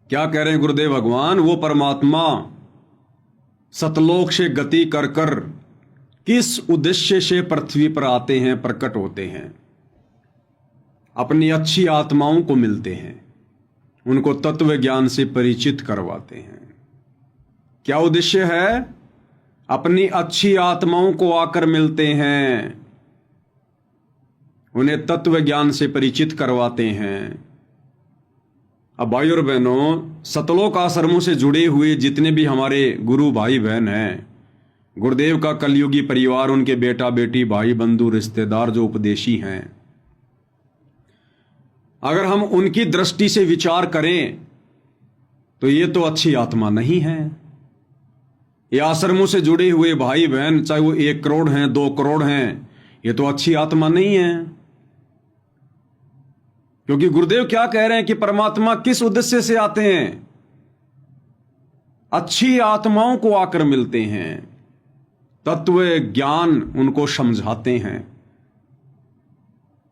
क्या कह रहे हैं गुरुदेव भगवान? वो परमात्मा सतलोक से गति कर कर किस उद्देश्य से पृथ्वी पर आते हैं, प्रकट होते हैं? अपनी अच्छी आत्माओं को मिलते हैं, उनको तत्व ज्ञान से परिचित करवाते हैं। क्या उद्देश्य है? अपनी अच्छी आत्माओं को आकर मिलते हैं, उन्हें तत्व ज्ञान से परिचित करवाते हैं। अब भाई और बहनों, सतलोक आश्रमों से जुड़े हुए जितने भी हमारे गुरु भाई बहन हैं, गुरुदेव का कलयुगी परिवार, उनके बेटा बेटी, भाई बंधु, रिश्तेदार जो उपदेशी हैं, अगर हम उनकी दृष्टि से विचार करें तो ये तो अच्छी आत्मा नहीं है। ये आश्रमों से जुड़े हुए भाई बहन, चाहे वो 1 करोड़ हैं, 2 करोड़ हैं, ये तो अच्छी आत्मा नहीं है। क्योंकि गुरुदेव क्या कह रहे हैं कि परमात्मा किस उद्देश्य से आते हैं? अच्छी आत्माओं को आकर मिलते हैं, तत्व ज्ञान उनको समझाते हैं।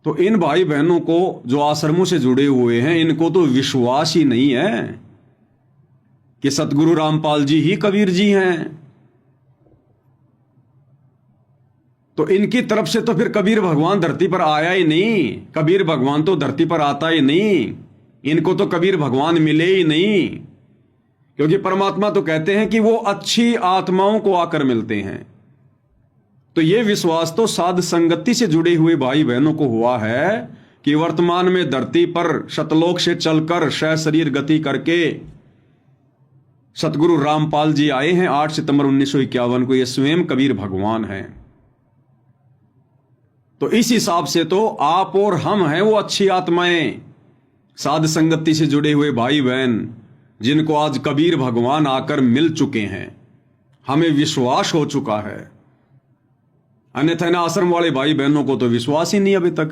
तो इन भाई बहनों को जो आश्रमों से जुड़े हुए हैं, इनको तो विश्वास ही नहीं है कि सतगुरु रामपाल जी ही कबीर जी हैं। तो इनकी तरफ से तो फिर कबीर भगवान धरती पर आया ही नहीं। कबीर भगवान तो धरती पर आता ही नहीं, इनको तो कबीर भगवान मिले ही नहीं। क्योंकि परमात्मा तो कहते हैं कि वो अच्छी आत्माओं को आकर मिलते हैं। तो ये विश्वास तो साध संगति से जुड़े हुए भाई बहनों को हुआ है कि वर्तमान में धरती पर शतलोक से चलकर सह शरीर गति करके सतगुरु रामपाल जी आए हैं 8 सितंबर 1951 को। ये स्वयं कबीर भगवान हैं। तो इस हिसाब से तो आप और हम हैं वो अच्छी आत्माएं, साध संगति से जुड़े हुए भाई बहन, जिनको आज कबीर भगवान आकर मिल चुके हैं, हमें विश्वास हो चुका है। अन्यथा इन आश्रम वाले भाई बहनों को तो विश्वास ही नहीं अभी तक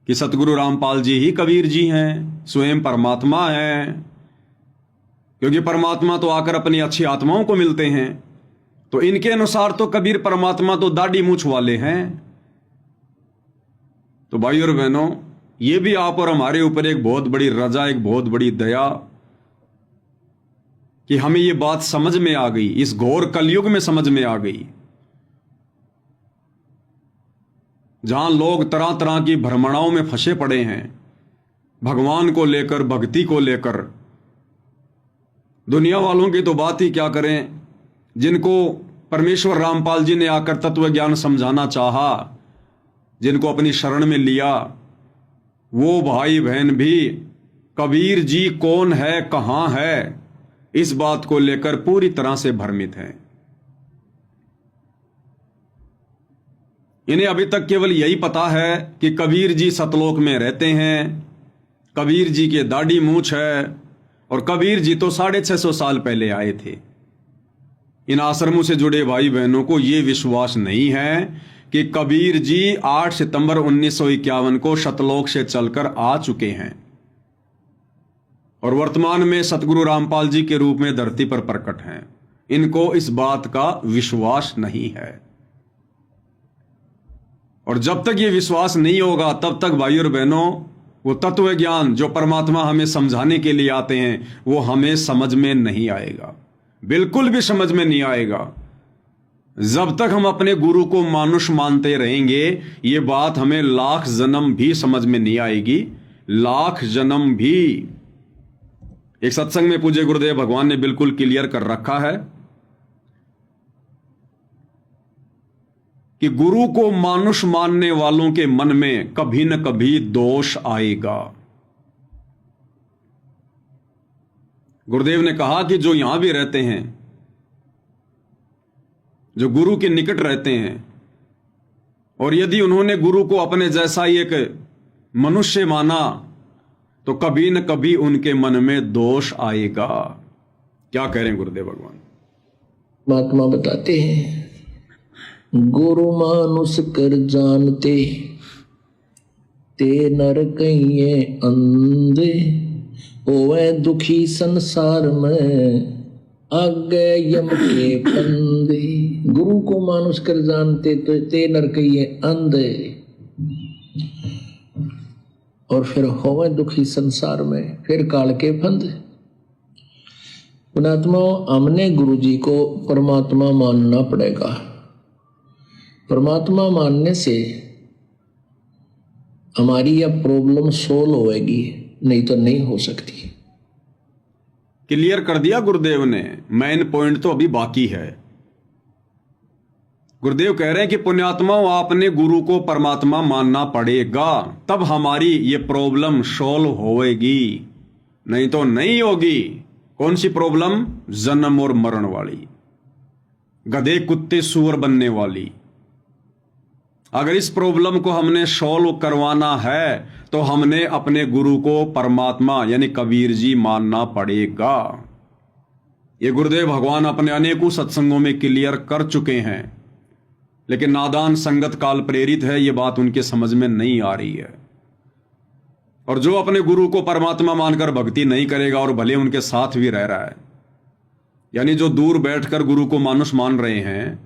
कि सतगुरु रामपाल जी ही कबीर जी हैं, स्वयं परमात्मा हैं। क्योंकि परमात्मा तो आकर अपनी अच्छी आत्माओं को मिलते हैं। तो इनके अनुसार तो कबीर परमात्मा तो दाढ़ी मूछ वाले हैं। तो भाई और बहनों, ये भी आप और हमारे ऊपर एक बहुत बड़ी रजा, एक बहुत बड़ी दया कि हमें ये बात समझ में आ गई, इस घोर कलयुग में समझ में आ गई, जहां लोग तरह तरह की भ्रमणाओं में फंसे पड़े हैं, भगवान को लेकर, भक्ति को लेकर। दुनिया वालों की तो बात ही क्या करें, जिनको परमेश्वर रामपाल जी ने आकर तत्व ज्ञान समझाना चाहा, जिनको अपनी शरण में लिया, वो भाई बहन भी कबीर जी कौन है, कहां है, इस बात को लेकर पूरी तरह से भ्रमित हैं। इन्हें अभी तक केवल यही पता है कि कबीर जी सतलोक में रहते हैं, कबीर जी के दाढ़ी मूछ है, और कबीर जी तो 650 साल पहले आए थे। इन आश्रमों से जुड़े भाई बहनों को यह विश्वास नहीं है कि कबीर जी 8 सितंबर 1951 को सतलोक से चलकर आ चुके हैं और वर्तमान में सतगुरु रामपाल जी के रूप में धरती पर प्रकट हैं। इनको इस बात का विश्वास नहीं है, और जब तक ये विश्वास नहीं होगा तब तक भाई और बहनों वो तत्व ज्ञान जो परमात्मा हमें समझाने के लिए आते हैं वो हमें समझ में नहीं आएगा, बिल्कुल भी समझ में नहीं आएगा। जब तक हम अपने गुरु को मानुष मानते रहेंगे ये बात हमें लाख जन्म भी समझ में नहीं आएगी, लाख जन्म भी। एक सत्संग में पूज्य गुरुदेव भगवान ने बिल्कुल क्लियर कर रखा है कि गुरु को मानुष मानने वालों के मन में कभी न कभी दोष आएगा। गुरुदेव ने कहा कि जो यहां भी रहते हैं, जो गुरु के निकट रहते हैं, और यदि उन्होंने गुरु को अपने जैसा ही एक मनुष्य माना तो कभी न कभी उनके मन में दोष आएगा। क्या कह रहे हैं गुरुदेव भगवान? महात्मा बताते हैं, गुरु मानुष कर जानते ते नर कहिए अंधे, ओए दुखी संसार में आगे यम के फंदे। गुरु को मानुष कर जानते तो ते नर कहिए अंधे, और फिर होवे दुखी संसार में, फिर काल के फंदे। पुणात्मा, हमने गुरु जी को परमात्मा मानना पड़ेगा। परमात्मा मानने से हमारी यह प्रॉब्लम सोल्व होएगी, नहीं तो नहीं हो सकती। क्लियर कर दिया गुरुदेव ने, मेन पॉइंट तो अभी बाकी है। गुरुदेव कह रहे हैं कि पुण्यात्माओं, आपने गुरु को परमात्मा मानना पड़ेगा, तब हमारी ये प्रॉब्लम सॉल्व होएगी, नहीं तो नहीं होगी। कौन सी प्रॉब्लम? जन्म और मरण वाली, गधे कुत्ते सूअर बनने वाली। अगर इस प्रॉब्लम को हमने सॉल्व करवाना है तो हमने अपने गुरु को परमात्मा यानी कबीर जी मानना पड़ेगा। ये गुरुदेव भगवान अपने अनेकों सत्संगों में क्लियर कर चुके हैं, लेकिन नादान संगत काल प्रेरित है, ये बात उनके समझ में नहीं आ रही है। और जो अपने गुरु को परमात्मा मानकर भक्ति नहीं करेगा और भले उनके साथ भी रह रहा है, यानी जो दूर बैठकर गुरु को मानुष मान रहे हैं,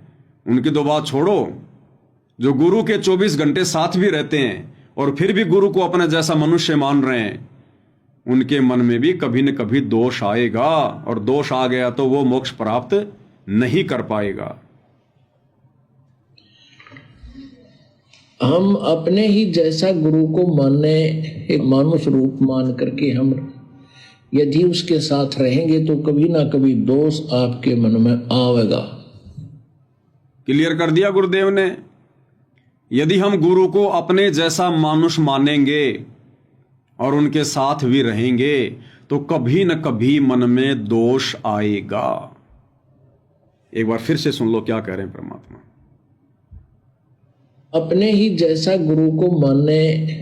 उनकी तो बात छोड़ो। जो गुरु के 24 घंटे साथ भी रहते हैं और फिर भी गुरु को अपना जैसा मनुष्य मान रहे हैं, उनके मन में भी कभी न कभी दोष आएगा, और दोष आ गया तो वो मोक्ष प्राप्त नहीं कर पाएगा। हम अपने ही जैसा गुरु को मानने, एक मानुष रूप मान करके हम यदि उसके साथ रहेंगे तो कभी ना कभी दोष आपके मन में आवेगा। क्लियर कर दिया गुरुदेव ने। यदि हम गुरु को अपने जैसा मानुष मानेंगे और उनके साथ भी रहेंगे तो कभी न कभी मन में दोष आएगा। एक बार फिर से सुन लो क्या कह रहे हैं परमात्मा। अपने ही जैसा गुरु को मानने,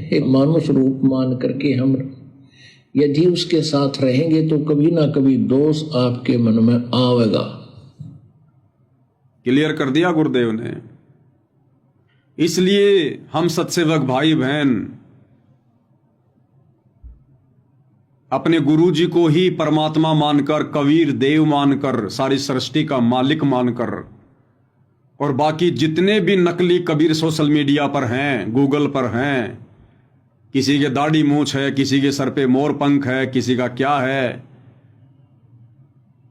एक मानुष रूप मान करके हम यदि उसके साथ रहेंगे तो कभी ना कभी दोष आपके मन में आवेगा। क्लियर कर दिया गुरुदेव ने। इसलिए हम सत्सेवक भाई बहन अपने गुरु जी को ही परमात्मा मानकर, कबीर देव मानकर, सारी सृष्टि का मालिक मानकर, और बाकी जितने भी नकली कबीर सोशल मीडिया पर हैं, गूगल पर हैं, किसी के दाढ़ी मूछ है, किसी के सर पे मोर पंख है, किसी का क्या है,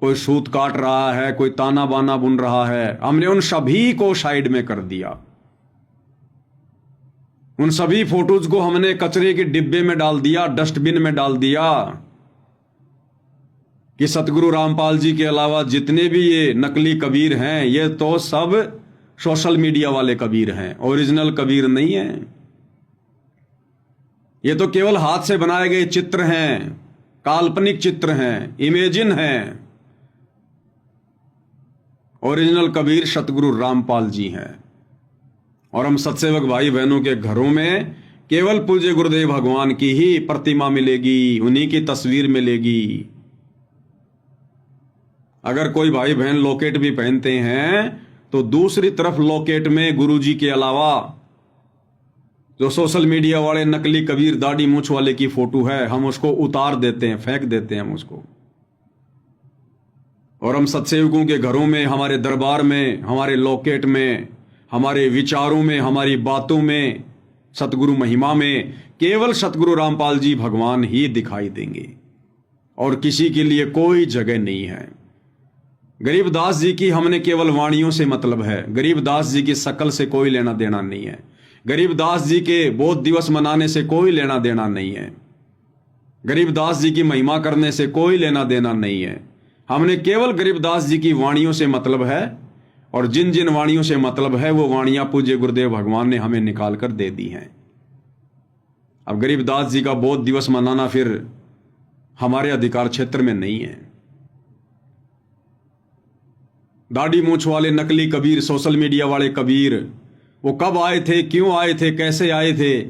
कोई सूत काट रहा है, कोई ताना बाना बुन रहा है, हमने उन सभी को साइड में कर दिया। उन सभी फोटोज को हमने कचरे के डिब्बे में डाल दिया, डस्टबिन में डाल दिया कि सतगुरु रामपाल जी के अलावा जितने भी ये नकली कबीर हैं ये तो सब सोशल मीडिया वाले कबीर हैं, ओरिजिनल कबीर नहीं है। ये तो केवल हाथ से बनाए गए चित्र हैं, काल्पनिक चित्र हैं, इमेजिन हैं, ओरिजिनल कबीर सतगुरु रामपाल जी हैं। और हम सत्सेवक भाई बहनों के घरों में केवल पूज्य गुरुदेव भगवान की ही प्रतिमा मिलेगी, उन्हीं की तस्वीर मिलेगी। अगर कोई भाई बहन लॉकेट भी पहनते हैं तो दूसरी तरफ लॉकेट में गुरुजी के अलावा जो सोशल मीडिया वाले नकली कबीर दाढ़ी मूंछ वाले की फोटो है, हम उसको उतार देते हैं, फेंक देते हैं हम उसको। और हम सत्सेवकों के घरों में, हमारे दरबार में, हमारे लॉकेट में, हमारे विचारों में, हमारी बातों में, सतगुरु महिमा में केवल सतगुरु रामपाल जी भगवान ही दिखाई देंगे और किसी के लिए कोई जगह नहीं है। गरीबदास जी की हमने केवल वाणियों से मतलब है, गरीबदास जी की शकल से कोई लेना देना नहीं है, गरीबदास जी के बोध दिवस मनाने से कोई लेना देना नहीं है, गरीबदास जी की महिमा करने से कोई लेना देना नहीं है। हमने केवल गरीबदास जी की वाणियों से मतलब है, और जिन जिन वाणियों से मतलब है वो वाणियां पूज्य गुरुदेव भगवान ने हमें निकाल कर दे दी हैं। अब गरीबदास जी का बोध दिवस मनाना फिर हमारे अधिकार क्षेत्र में नहीं है। दाढ़ी मूंछ वाले नकली कबीर, सोशल मीडिया वाले कबीर, वो कब आए थे, क्यों आए थे, कैसे आए थे,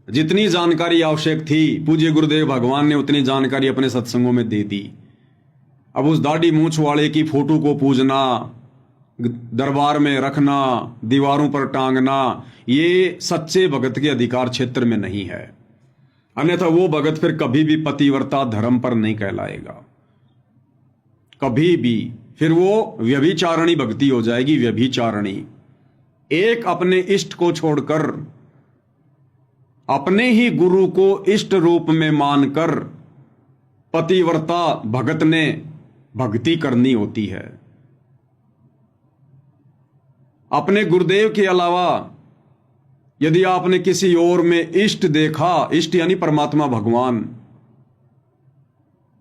जितनी जानकारी आवश्यक थी पूज्य गुरुदेव भगवान ने उतनी जानकारी अपने सत्संगों में दे दी। अब उस दाढ़ी मूंछ वाले की फोटो को पूजना, दरबार में रखना, दीवारों पर टांगना, ये सच्चे भगत के अधिकार क्षेत्र में नहीं है। अन्यथा वो भगत फिर कभी भी पतिव्रता धर्म पर नहीं कहलाएगा, कभी भी। फिर वो व्यभिचारणी भक्ति हो जाएगी, व्यभिचारणी। एक अपने इष्ट को छोड़कर अपने ही गुरु को इष्ट रूप में मानकर पतिव्रता भगत ने भक्ति करनी होती है। अपने गुरुदेव के अलावा यदि आपने किसी और में इष्ट देखा, इष्ट यानी परमात्मा भगवान,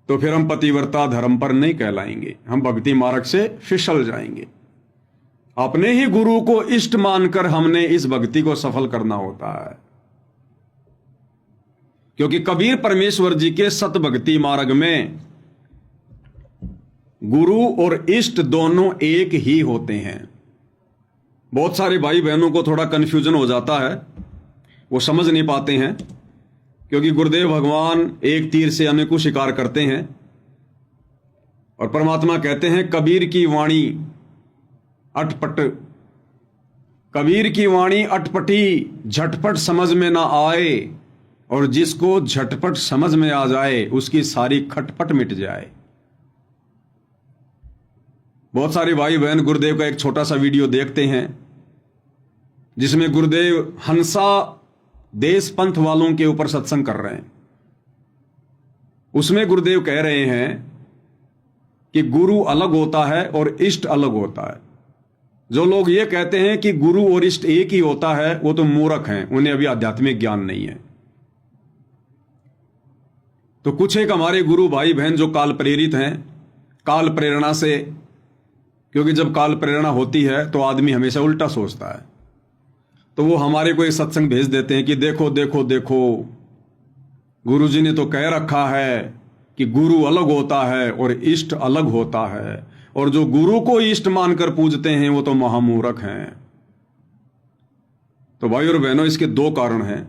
तो फिर हम पतिव्रता धर्म पर नहीं कहलाएंगे, हम भक्ति मार्ग से फिसल जाएंगे। अपने ही गुरु को इष्ट मानकर हमने इस भक्ति को सफल करना होता है, क्योंकि कबीर परमेश्वर जी के सत भक्ति मार्ग में गुरु और इष्ट दोनों एक ही होते हैं। बहुत सारे भाई बहनों को थोड़ा कंफ्यूजन हो जाता है, वो समझ नहीं पाते हैं, क्योंकि गुरुदेव भगवान एक तीर से अनेकों शिकार करते हैं। और परमात्मा कहते हैं कबीर की वाणी अटपट, कबीर की वाणी अटपटी, झटपट समझ में ना आए, और जिसको झटपट समझ में आ जाए उसकी सारी खटपट मिट जाए। बहुत सारे भाई बहन गुरुदेव का एक छोटा सा वीडियो देखते हैं जिसमें गुरुदेव हंसा देश पंथ वालों के ऊपर सत्संग कर रहे हैं। उसमें गुरुदेव कह रहे हैं कि गुरु अलग होता है और इष्ट अलग होता है। जो लोग ये कहते हैं कि गुरु और इष्ट एक ही होता है वो तो मूर्ख हैं, उन्हें अभी आध्यात्मिक ज्ञान नहीं है। तो कुछ एक हमारे गुरु भाई बहन जो काल प्रेरित हैं, काल प्रेरणा से, क्योंकि जब काल प्रेरणा होती है तो आदमी हमेशा उल्टा सोचता है, तो वो हमारे को एक सत्संग भेज देते हैं कि देखो देखो देखो गुरुजी ने तो कह रखा है कि गुरु अलग होता है और इष्ट अलग होता है, और जो गुरु को इष्ट मानकर पूजते हैं वो तो महामूर्ख हैं। तो भाई और बहनों, इसके दो कारण हैं।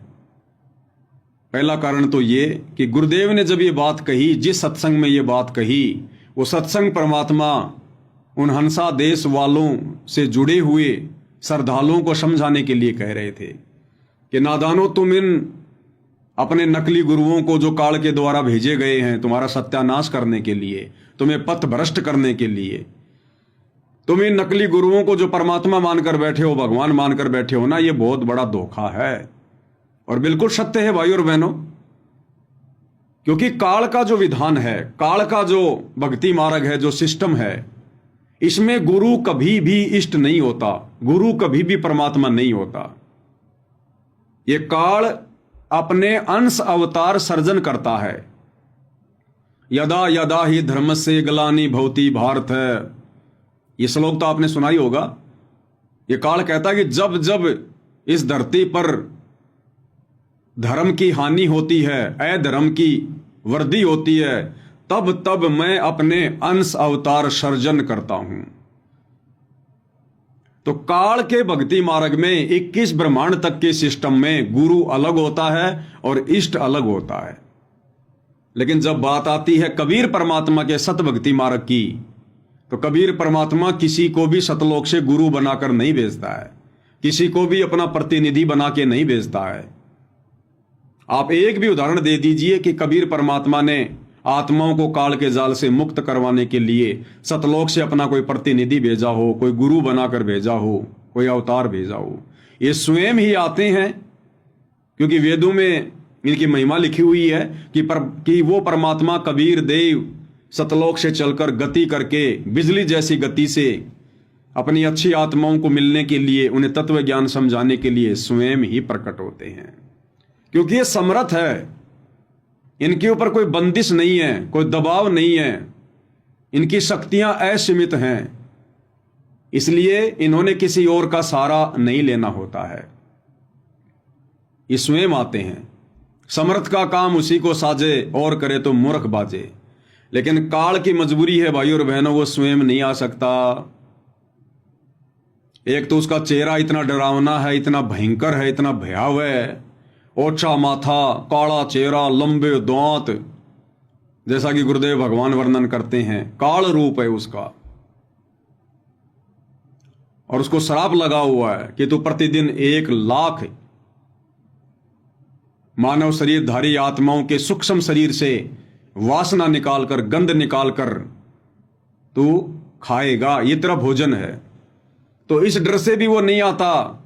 पहला कारण तो ये कि गुरुदेव ने जब ये बात कही, जिस सत्संग में ये बात कही, वो सत्संग परमात्मा उन हंसा देश वालों से जुड़े हुए श्रद्धालुओं को समझाने के लिए कह रहे थे कि नादानो, तुम इन अपने नकली गुरुओं को जो काल के द्वारा भेजे गए हैं तुम्हारा सत्यानाश करने के लिए, तुम्हें पथ भ्रष्ट करने के लिए, तुम इन नकली गुरुओं को जो परमात्मा मानकर बैठे हो, भगवान मानकर बैठे हो ना, ये बहुत बड़ा धोखा है। और बिल्कुल सत्य है भाई और बहनों, क्योंकि काल का जो विधान है, काल का जो भक्ति मार्ग है, जो सिस्टम है, इसमें गुरु कभी भी इष्ट नहीं होता, गुरु कभी भी परमात्मा नहीं होता। ये काल अपने अंश अवतार सर्जन करता है। यदा यदा ही धर्म से ग्लानि भवति भारत है, ये श्लोक तो आपने सुना ही होगा। ये काल कहता है कि जब जब इस धरती पर धर्म की हानि होती है, अधर्म की वृद्धि होती है, तब तब मैं अपने अंश अवतार सर्जन करता हूं। तो काल के भक्ति मार्ग में 21 ब्रह्मांड तक के सिस्टम में गुरु अलग होता है और इष्ट अलग होता है। लेकिन जब बात आती है कबीर परमात्मा के सत भक्ति मार्ग की, तो कबीर परमात्मा किसी को भी सतलोक से गुरु बनाकर नहीं भेजता है, किसी को भी अपना प्रतिनिधि बना के नहीं भेजता है। आप एक भी उदाहरण दे दीजिए कि कबीर परमात्मा ने आत्माओं को काल के जाल से मुक्त करवाने के लिए सतलोक से अपना कोई प्रतिनिधि भेजा हो, कोई गुरु बनाकर भेजा हो, कोई अवतार भेजा हो। ये स्वयं ही आते हैं, क्योंकि वेदों में इनकी महिमा लिखी हुई है कि वो परमात्मा कबीर देव सतलोक से चलकर गति करके बिजली जैसी गति से अपनी अच्छी आत्माओं को मिलने के लिए, उन्हें तत्व ज्ञान समझाने के लिए स्वयं ही प्रकट होते हैं, क्योंकि ये समर्थ है। इनके ऊपर कोई बंदिश नहीं है, कोई दबाव नहीं है, इनकी शक्तियां असीमित हैं, इसलिए इन्होंने किसी और का सहारा नहीं लेना होता है। ये स्वयं आते हैं। समर्थ का काम उसी को साजे और करे तो मूर्ख बाजे। लेकिन काल की मजबूरी है भाई और बहनों, वो स्वयं नहीं आ सकता। एक तो उसका चेहरा इतना डरावना है, इतना भयंकर है, इतना भयावह है। ओछा माथा, काला चेहरा, लंबे दांत, जैसा कि गुरुदेव भगवान वर्णन करते हैं, काल रूप है उसका। और उसको श्राप लगा हुआ है कि तू प्रतिदिन 1 लाख मानव शरीरधारी आत्माओं के सूक्ष्म शरीर से वासना निकालकर, गंध निकालकर तू खाएगा, ये तेरा भोजन है। तो इस डर से भी वो नहीं आता।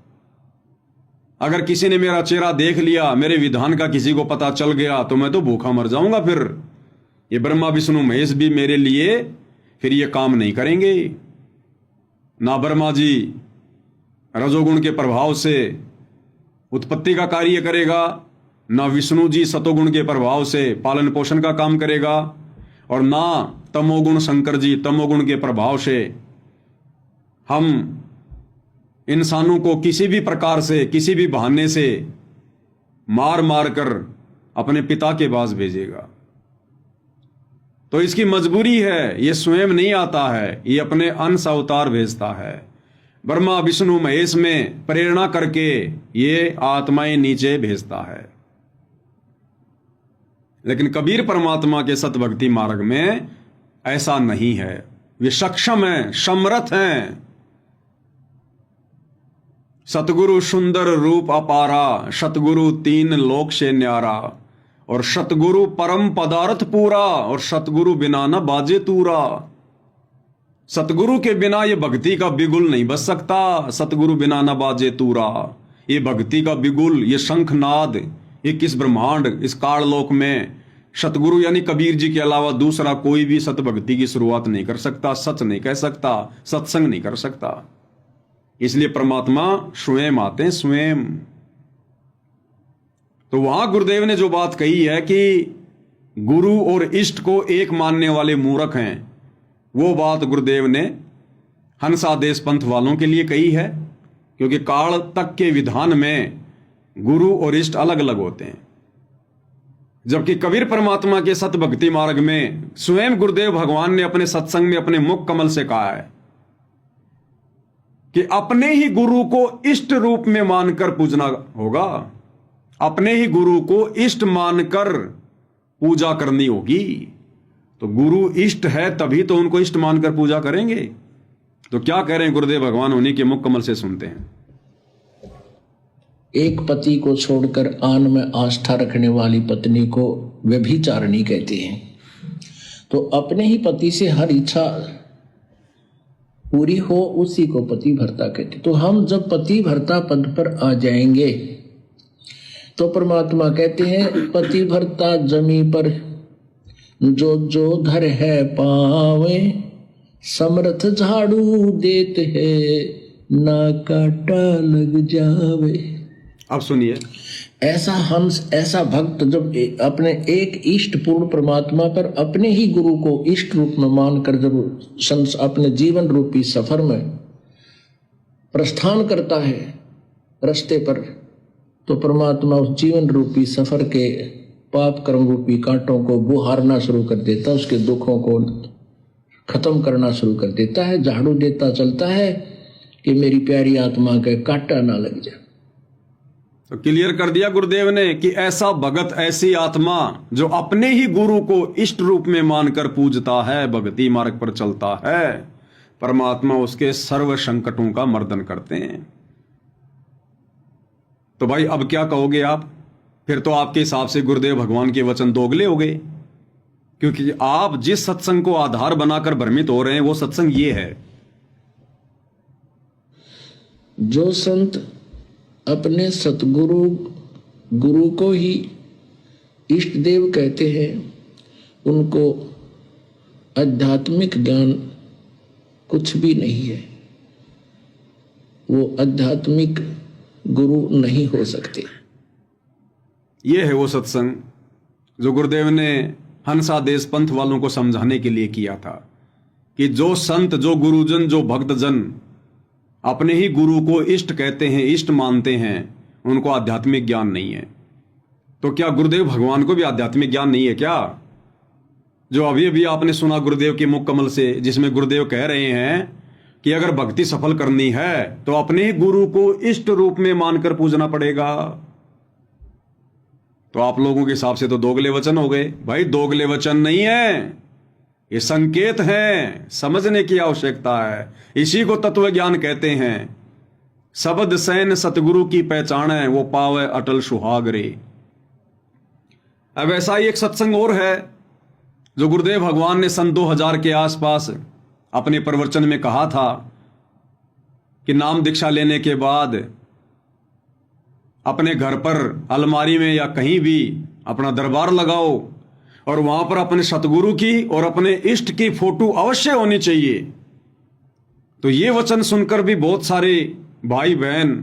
अगर किसी ने मेरा चेहरा देख लिया, मेरे विधान का किसी को पता चल गया, तो मैं तो भूखा मर जाऊंगा। फिर ये ब्रह्मा विष्णु महेश भी मेरे लिए फिर ये काम नहीं करेंगे। ना ब्रह्मा जी रजोगुण के प्रभाव से उत्पत्ति का कार्य करेगा, ना विष्णु जी सतोगुण के प्रभाव से पालन पोषण का काम करेगा, और ना तमोगुण शंकर जी तमोगुण के प्रभाव से हम इंसानों को किसी भी प्रकार से, किसी भी बहाने से मार मार कर अपने पिता के पास भेजेगा। तो इसकी मजबूरी है, ये स्वयं नहीं आता है, ये अपने अंश अवतार भेजता है। ब्रह्मा विष्णु महेश में प्रेरणा करके ये आत्माएं नीचे भेजता है। लेकिन कबीर परमात्मा के सतभक्ति मार्ग में ऐसा नहीं है। वे सक्षम हैं, समर्थ हैं। सतगुरु सुंदर रूप अपारा, सतगुरु 3 लोक से न्यारा, और सतगुरु परम पदार्थ पूरा, और सतगुरु बिना न बाजे तूरा। सतगुरु के बिना ये भक्ति का बिगुल नहीं बज सकता। सतगुरु बिना न बाजे तूरा, ये भक्ति का बिगुल, ये शंखनाद 21 ब्रह्मांड इस काललोक में सतगुरु यानी कबीर जी के अलावा दूसरा कोई भी सतभक्ति की शुरुआत नहीं कर सकता, सच नहीं कह सकता, सत्संग नहीं कर सकता। इसलिए परमात्मा स्वयं आते हैं, स्वयं। तो वहां गुरुदेव ने जो बात कही है कि गुरु और इष्ट को एक मानने वाले मूर्ख हैं, वो बात गुरुदेव ने हंसादेश पंथ वालों के लिए कही है, क्योंकि काल तक के विधान में गुरु और इष्ट अलग अलग होते हैं। जबकि कबीर परमात्मा के सत भक्ति मार्ग में स्वयं गुरुदेव भगवान ने अपने सत्संग में अपने मुख कमल से कहा है कि अपने ही गुरु को इष्ट रूप में मानकर पूजना होगा, अपने ही गुरु को इष्ट मानकर पूजा करनी होगी। तो गुरु इष्ट है तभी तो उनको इष्ट मानकर पूजा करेंगे। तो क्या कह रहे हैं गुरुदेव भगवान, उन्हीं के मुख कमल से सुनते हैं। एक पति को छोड़कर आन में आस्था रखने वाली पत्नी को व्यभिचारिणी कहते हैं। तो अपने ही पति से हर इच्छा पूरी हो उसी को पति भर्ता कहते। तो हम जब पति भर्ता पद पर आ जाएंगे तो परमात्मा कहते हैं पति भर्ता जमी पर जो जो धर है पावे, समर्थ झाड़ू देते है ना काटा लग जावे। अब सुनिए, ऐसा हंस, ऐसा भक्त जब अपने एक इष्ट पूर्ण परमात्मा पर अपने ही गुरु को इष्ट रूप में मानकर जब अपने जीवन रूपी सफर में प्रस्थान करता है रास्ते पर, तो परमात्मा उस जीवन रूपी सफर के पाप कर्म रूपी कांटों को बुहारना शुरू कर देता, उसके दुखों को खत्म करना शुरू कर देता है, झाड़ू देता चलता है कि मेरी प्यारी आत्मा के कांटा ना लग जाए। तो क्लियर कर दिया गुरुदेव ने कि ऐसा भगत, ऐसी आत्मा जो अपने ही गुरु को इष्ट रूप में मानकर पूजता है, भक्ति मार्ग पर चलता है, परमात्मा उसके सर्व संकटों का मर्दन करते हैं। तो भाई अब क्या कहोगे आप? फिर तो आपके हिसाब से गुरुदेव भगवान के वचन दोगले हो गए, क्योंकि आप जिस सत्संग को आधार बनाकर भ्रमित हो रहे हैं वो सत्संग ये है। जो संत अपने सतगुरु गुरु को ही इष्ट देव कहते हैं, उनको आध्यात्मिक ज्ञान कुछ भी नहीं है, वो आध्यात्मिक गुरु नहीं हो सकते। ये है वो सत्संग जो गुरुदेव ने हंसा देश पंथ वालों को समझाने के लिए किया था कि जो संत, जो गुरुजन, जो भक्तजन अपने ही गुरु को इष्ट कहते हैं, इष्ट मानते हैं, उनको आध्यात्मिक ज्ञान नहीं है। तो क्या गुरुदेव भगवान को भी आध्यात्मिक ज्ञान नहीं है क्या? जो अभी अभी आपने सुना गुरुदेव के मुख कमल से, जिसमें गुरुदेव कह रहे हैं कि अगर भक्ति सफल करनी है तो अपने ही गुरु को इष्ट रूप में मानकर पूजना पड़ेगा। तो आप लोगों के हिसाब से तो दोगले वचन हो गए। भाई दोगले वचन नहीं है, ये संकेत है, समझने की आवश्यकता है। इसी को तत्व ज्ञान कहते हैं। शब्द सैन सतगुरु की पहचान है, वो पावे अटल सुहाग रे। अब ऐसा ही एक सत्संग और है जो गुरुदेव भगवान ने सन 2000 के आसपास अपने प्रवचन में कहा था कि नाम दीक्षा लेने के बाद अपने घर पर अलमारी में या कहीं भी अपना दरबार लगाओ और वहां पर अपने सतगुरु की और अपने इष्ट की फोटो अवश्य होनी चाहिए। तो ये वचन सुनकर भी बहुत सारे भाई बहन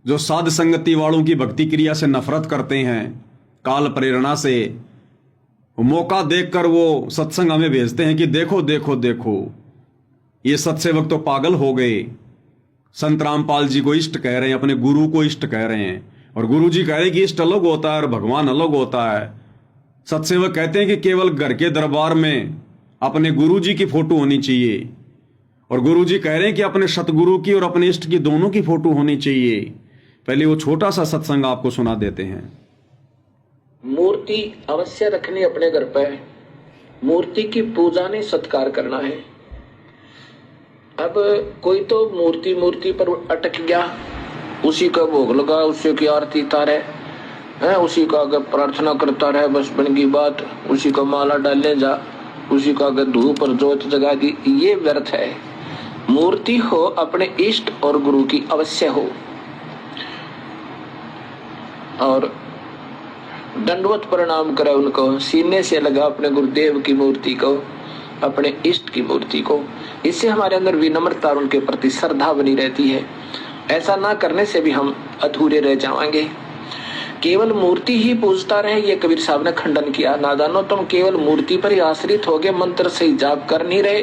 जो साध संगति वालों की भक्ति क्रिया से नफरत करते हैं, काल प्रेरणा से मौका देखकर वो सत्संग हमें भेजते हैं कि देखो देखो देखो ये सत्सेवक तो पागल हो गए। संत रामपाल जी को इष्ट कह रहे हैं, अपने गुरु को इष्ट कह रहे हैं, और गुरु जी कह रहे हैं कि इष्ट अलग होता है और भगवान अलग होता है। सत्सेवक कहते हैं कि केवल घर के दरबार में अपने गुरु जी की फोटो होनी चाहिए, और गुरु जी कह रहे हैं कि अपने सतगुरु की और अपने इष्ट की दोनों की फोटो होनी चाहिए। पहले वो छोटा सा सत्संग आपको सुना देते हैं। मूर्ति अवश्य रखनी अपने घर पे, मूर्ति की पूजा नहीं सत्कार करना है। अब कोई तो मूर्ति पर अटक गया, उसी का भोग लगा, उसी की आरती तारे है, उसी का अगर प्रार्थना करता रहे, बस बन की बात, उसी का माला डालने जा, उसी का अगर धूप पर जोत जगा दी, ये व्यर्थ है। मूर्ति हो अपने इष्ट और गुरु की अवश्य हो, और दंडवत प्रणाम करे उनको, सीने से लगा अपने गुरुदेव की मूर्ति को, अपने इष्ट की मूर्ति को। इससे हमारे अंदर विनम्रता और उनके प्रति श्रद्धा बनी रहती है। ऐसा ना करने से भी हम अधूरे रह जाएंगे। केवल मूर्ति ही पूजता रहे, ये कबीर साहब ने खंडन किया। नादानो, तुम केवल मूर्ति पर ही आश्रित हो गए, मंत्र से ही जाप कर नहीं रहे।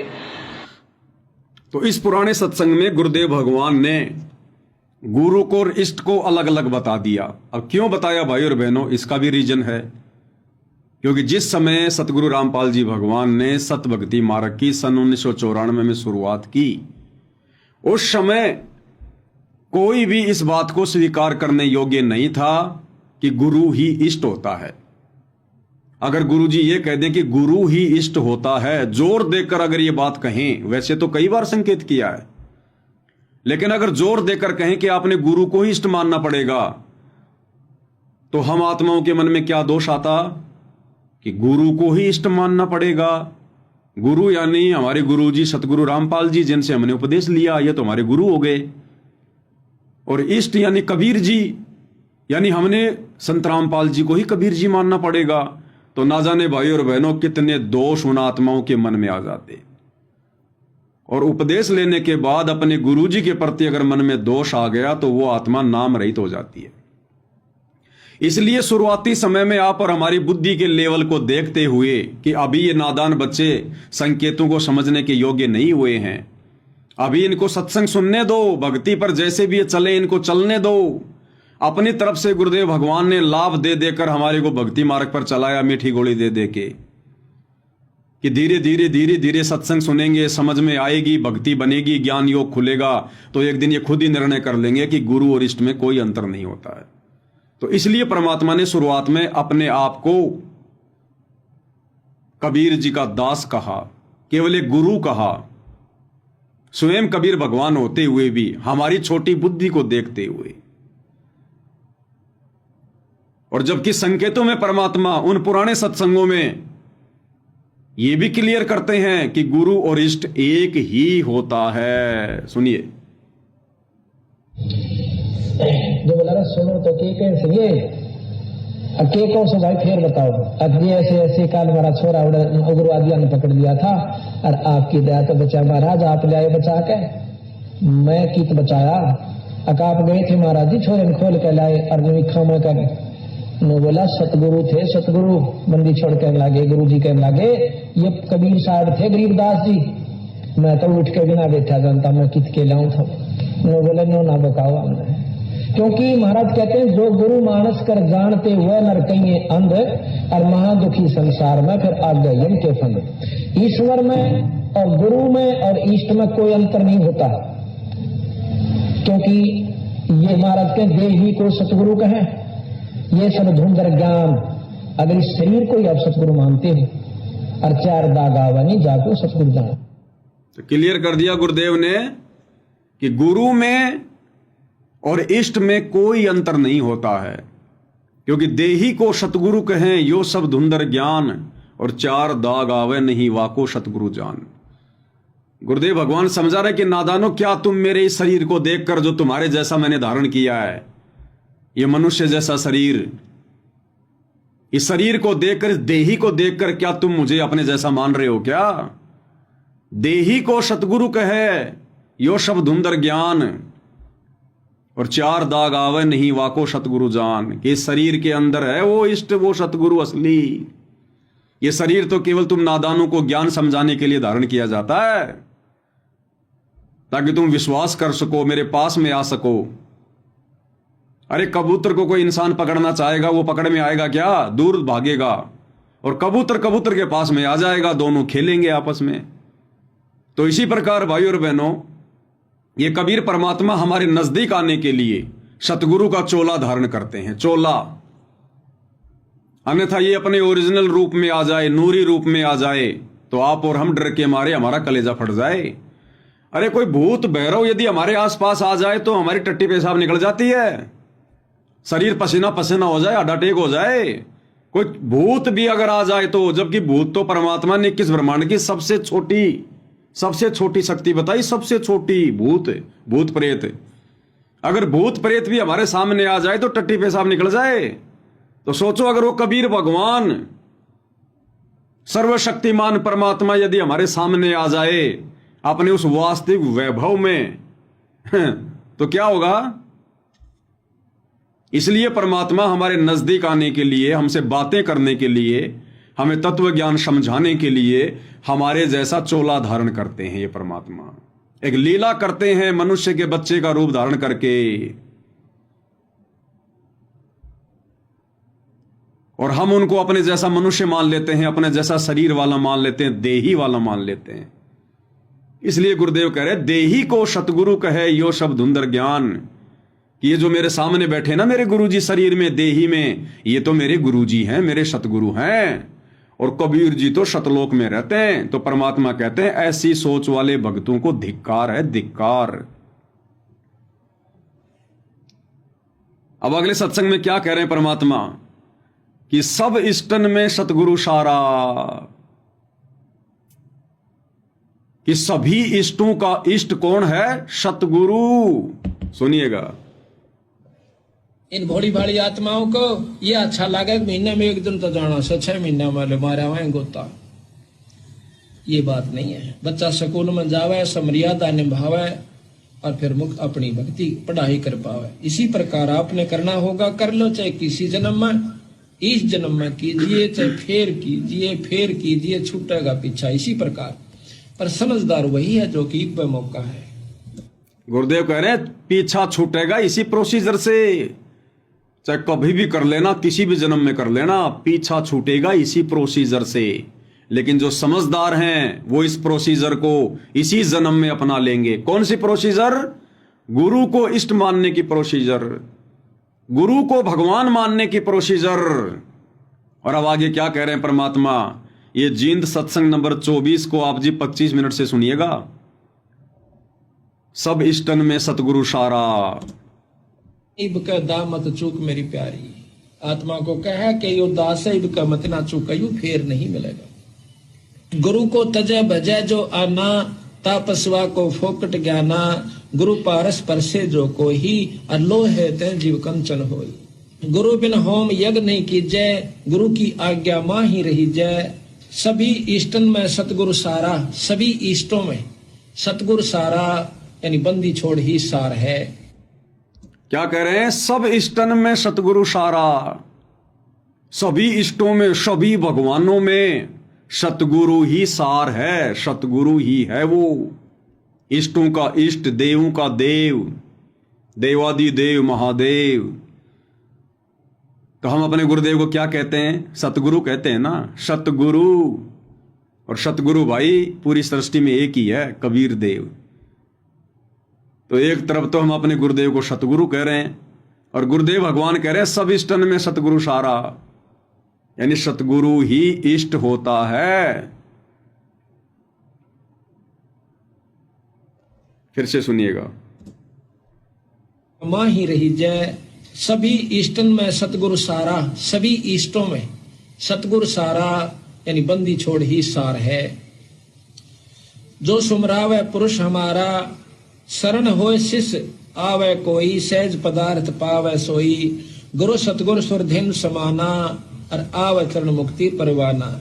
तो इस पुराने सत्संग में गुरुदेव भगवान ने गुरु को और इष्ट को अलग अलग बता दिया। अब क्यों बताया भाई और बहनों, इसका भी रीजन है। क्योंकि जिस समय सतगुरु रामपाल जी भगवान ने सत भक्ति मार्ग की सन 1994 में शुरुआत की, उस समय कोई भी इस बात को स्वीकार करने योग्य नहीं था कि गुरु ही इष्ट होता है। अगर गुरु जी ये कह दें कि गुरु ही इष्ट होता है, जोर देकर अगर ये बात कहें, वैसे तो कई बार संकेत किया है, लेकिन अगर जोर देकर कहें कि आपने गुरु को ही इष्ट मानना पड़ेगा, तो हम आत्माओं के मन में क्या दोष आता कि गुरु को ही इष्ट मानना पड़ेगा। गुरु यानी हमारे गुरु जी सतगुरु रामपाल जी, जिनसे हमने उपदेश लिया, ये तो हमारे गुरु हो गए। और इष्ट यानी कबीर जी, यानी हमने संत रामपाल जी को ही कबीर जी मानना पड़ेगा। तो ना जाने भाई और बहनों कितने दोष उन आत्माओं के मन में आ जाते। और उपदेश लेने के बाद अपने गुरु जी के प्रति अगर मन में दोष आ गया तो वो आत्मा नाम रहित हो जाती है। इसलिए शुरुआती समय में आप और हमारी बुद्धि के लेवल को देखते हुए कि अभी ये नादान बच्चे संकेतों को समझने के योग्य नहीं हुए हैं, अभी इनको सत्संग सुनने दो, भक्ति पर जैसे भी ये चले इनको चलने दो। अपनी तरफ से गुरुदेव भगवान ने लाभ दे देकर हमारे को भक्ति मार्ग पर चलाया, मीठी गोली दे दे के, कि धीरे धीरे धीरे धीरे सत्संग सुनेंगे, समझ में आएगी, भक्ति बनेगी, ज्ञान योग खुलेगा, तो एक दिन ये खुद ही निर्णय कर लेंगे कि गुरु और इष्ट में कोई अंतर नहीं होता है। तो इसलिए परमात्मा ने शुरुआत में अपने आप को कबीर जी का दास कहा, केवल एक गुरु कहा। स्वयं कबीर भगवान होते हुए भी हमारी छोटी बुद्धि को देखते हुए, और जबकि संकेतों में परमात्मा उन पुराने सत्संगों में ये भी क्लियर करते हैं कि गुरु और इष्ट एक ही होता है। सुनिए, जो बोला सुनो तो के कैसे ये अब के कौन सो भाई फिर बताओ। अब ये ऐसे ऐसे काल हमारा छोरा उग्रवादियों ने पकड़ लिया था और आपकी दया तो बचा महाराज, आप ले आए बचा के, मैं कित बचाया। अक आप गए थे महाराज जी, छोरे ने खोल के लाए और निखा में कर नो बोला सतगुरु थे, सतगुरु बंदी छोड़ कहने लगे, गुरु जी कहने लगे ये कबीर साहब थे गरीबदास जी, मैं तो उठ के बिना बैठा जानता, मैं कित के लाऊं था। नो बोले नो ना बकाओ हमने, क्योंकि महाराज कहते हैं जो गुरु मानस कर जानते हुए नर कहीं अंध और महादुखी संसार में फिर आ गए यम के फंद। ईश्वर में और गुरु में और इष्ट में कोई अंतर नहीं होता, क्योंकि ये महाराज के देही को सतगुरु कहें, ये सब धुंधर ज्ञान। अगर इस शरीर को ही आप सतगुरु मानते हो और चार दाग आवनी जाको सतगुरु जानो। तो क्लियर कर दिया गुरुदेव ने कि गुरु में और इष्ट में कोई अंतर नहीं होता है, क्योंकि देही को सतगुरु कहें यो सब धुंधर ज्ञान, और चार दाग आवे नहीं वाको सतगुरु जान। गुरुदेव भगवान समझा रहे कि नादानो, क्या तुम मेरे इस शरीर को देखकर, जो तुम्हारे जैसा मैंने धारण किया है, ये मनुष्य जैसा शरीर, इस शरीर को देखकर, इस देही को देखकर क्या तुम मुझे अपने जैसा मान रहे हो क्या? देही को सतगुरु कहे यो सब धुंधर ज्ञान, और चार दाग आवे नहीं वाको सतगुरु जान। कि इस शरीर के अंदर है वो इष्ट, वो सतगुरु असली। ये शरीर तो केवल तुम नादानों को ज्ञान समझाने के लिए धारण किया जाता है, ताकि तुम विश्वास कर सको, मेरे पास में आ सको। अरे कबूतर को कोई इंसान पकड़ना चाहेगा, वो पकड़ में आएगा क्या? दूर भागेगा, और कबूतर कबूतर के पास में आ जाएगा, दोनों खेलेंगे आपस में। तो इसी प्रकार भाई और बहनों, ये कबीर परमात्मा हमारे नजदीक आने के लिए सतगुरु का चोला धारण करते हैं, चोला। अन्यथा ये अपने ओरिजिनल रूप में आ जाए, नूरी रूप में आ जाए, तो आप और हम डर के मारे हमारा कलेजा फट जाए। अरे कोई भूत भैरव यदि हमारे आसपास आ जाए तो हमारी टट्टी पेशाब निकल जाती है, शरीर पसीना पसीना हो जाए, हड्डा टेक हो जाए। कोई भूत भी अगर आ जाए तो, जबकि भूत तो परमात्मा ने किस ब्रह्मांड की सबसे छोटी शक्ति बताई, सबसे छोटी भूत प्रेत। अगर भूत प्रेत भी हमारे सामने आ जाए तो टट्टी पेशाब निकल जाए। तो सोचो, अगर वो कबीर भगवान सर्वशक्तिमान परमात्मा यदि हमारे सामने आ जाए अपने उस वास्तविक वैभव में तो क्या होगा? इसलिए परमात्मा हमारे नजदीक आने के लिए, हमसे बातें करने के लिए, हमें तत्व ज्ञान समझाने के लिए हमारे जैसा चोला धारण करते हैं। ये परमात्मा एक लीला करते हैं, मनुष्य के बच्चे का रूप धारण करके, और हम उनको अपने जैसा मनुष्य मान लेते हैं, अपने जैसा शरीर वाला मान लेते हैं, देही वाला मान लेते हैं। इसलिए गुरुदेव कह रहे, देही को सतगुरु कहे यो सब धुंधर ज्ञान। कि ये जो मेरे सामने बैठे ना मेरे गुरुजी शरीर में, देही में, ये तो मेरे गुरुजी हैं, मेरे सतगुरु हैं। और कबीर जी तो सतलोक में रहते हैं। तो परमात्मा कहते हैं ऐसी सोच वाले भक्तों को धिक्कार है, धिक्कार। अब अगले सत्संग में क्या कह रहे हैं परमात्मा? कि सब इष्टन में सतगुरु सारा, कि सभी इष्टों का इष्ट कौन है? सतगुरु। सुनिएगा, इन भोली भाली आत्माओं को ये अच्छा लगे महीने में एक दिन तो जाना से 6 महीने में मारा हुआ गोता, ये बात नहीं है। बच्चा स्कूल में जावे, समर्यादा निभावे और फिर मुक्त अपनी भक्ति पढ़ाई कर पावे। इसी प्रकार आपने करना होगा, कर लो, चाहे किसी जन्म में, इस जन्म में कीजिए, चाहे फेर कीजिए, छूटेगा पीछा। इसी प्रकार पर समझदार वही है जो कि एक मौका है। गुरुदेव कह रहे हैं पीछा छूटेगा इसी प्रोसीजर से। चाहे कभी भी कर लेना, किसी भी जन्म में कर लेना, पीछा छूटेगा इसी प्रोसीजर से। लेकिन जो समझदार हैं वो इस प्रोसीजर को इसी जन्म में अपना लेंगे। कौन सी प्रोसीजर? गुरु को इष्ट मानने की प्रोसीजर, गुरु को भगवान मानने की प्रोसीजर। और अब आगे क्या कह रहे हैं परमात्मा? ये जींद सत्संग नंबर 24 को आप जी 25 मिनट से सुनिएगा। सब इष्टन में सतगुरु सारा। इब का दा मत चूक मेरी प्यारी, आत्मा को कहा कि यो दास है, इब का मत ना चूक, यू फेर नहीं मिलेगा। गुरु को तजय भजय जो आना, तापस्वा को फोकट ज्ञाना, गुरु पारस परसे जो कोई, अल्लो है ते जीव कंचन होई। गुरु बिन होम यज्ञ नहीं कीजय, गुरु की आज्ञा मां ही रही जय। सभी इष्टन में सतगुरु सारा, सभी इष्टों में सतगुरु सारा, यानी बंदी छोड़ ही सार है। क्या कह रहे हैं? सब इष्टन में सतगुरु सारा, सभी इष्टों में, सभी भगवानों में सतगुरु ही सार है, सतगुरु ही है वो। इष्टों का इष्ट, देवों का देव, देवादि देव महादेव। तो हम अपने गुरुदेव को क्या कहते हैं? सतगुरु कहते हैं ना, सतगुरु। और सतगुरु भाई पूरी सृष्टि में एक ही है, कबीर देव। तो एक तरफ तो हम अपने गुरुदेव को सतगुरु कह रहे हैं और गुरुदेव भगवान कह रहे हैं सब इष्टन में सतगुरु सारा, यानी सतगुरु ही इष्ट होता है। फिर से सुनिएगा। मां ही रही जय, सभी इष्टन में सतगुरु सारा, सभी इष्टों में सतगुरु सारा, यानी बंदी छोड़ ही सार है। जो सुमरावे पुरुष हमारा, शरण होए शिष्य आवे कोई, सहज पदार्थ पावे सोई। गुरु सतगुरु सुरधिन समाना, और आवे चरण मुक्ति परवाना।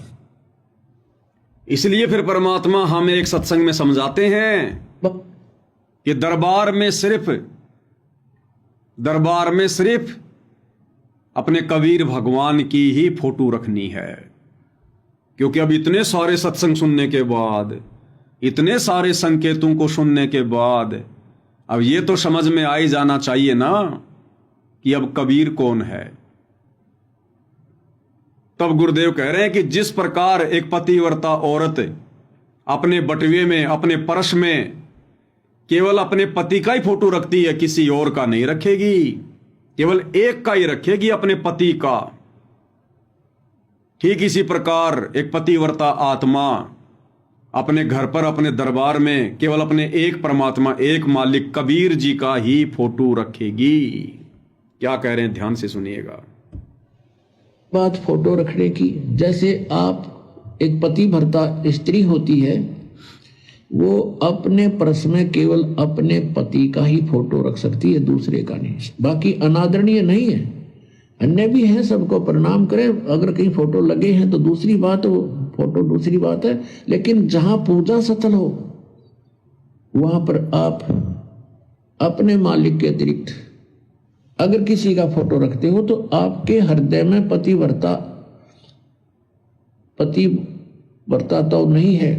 इसलिए फिर परमात्मा हमें एक सत्संग में समझाते हैं कि दरबार में सिर्फ अपने कबीर भगवान की ही फोटो रखनी है। क्योंकि अब इतने सारे सत्संग सुनने के बाद, इतने सारे संकेतों को सुनने के बाद अब ये तो समझ में आ ही जाना चाहिए ना कि अब कबीर कौन है। तब गुरुदेव कह रहे हैं कि जिस प्रकार एक पतिव्रता औरत अपने बटुए में, अपने पर्स में केवल अपने पति का ही फोटो रखती है, किसी और का नहीं रखेगी, केवल एक का ही रखेगी, अपने पति का। ठीक इसी प्रकार एक पतिव्रता आत्मा अपने घर पर, अपने दरबार में केवल अपने एक परमात्मा, एक मालिक कबीर जी का ही फोटो रखेगी। क्या कह रहे हैं? ध्यान से सुनिएगा। बात फोटो रखने की, जैसे आप एक पति भर्ता स्त्री होती है, वो अपने पर्स में केवल अपने पति का ही फोटो रख सकती है, दूसरे का नहीं। बाकी अनादरणीय नहीं है, अन्य भी है, सबको प्रणाम करें। अगर कहीं फोटो लगे हैं तो दूसरी बात, वो फोटो दूसरी बात है। लेकिन जहां पूजा स्थल हो वहां पर आप अपने मालिक के अतिरिक्त अगर किसी का फोटो रखते हो तो आपके हृदय में पतिव्रता तो नहीं है,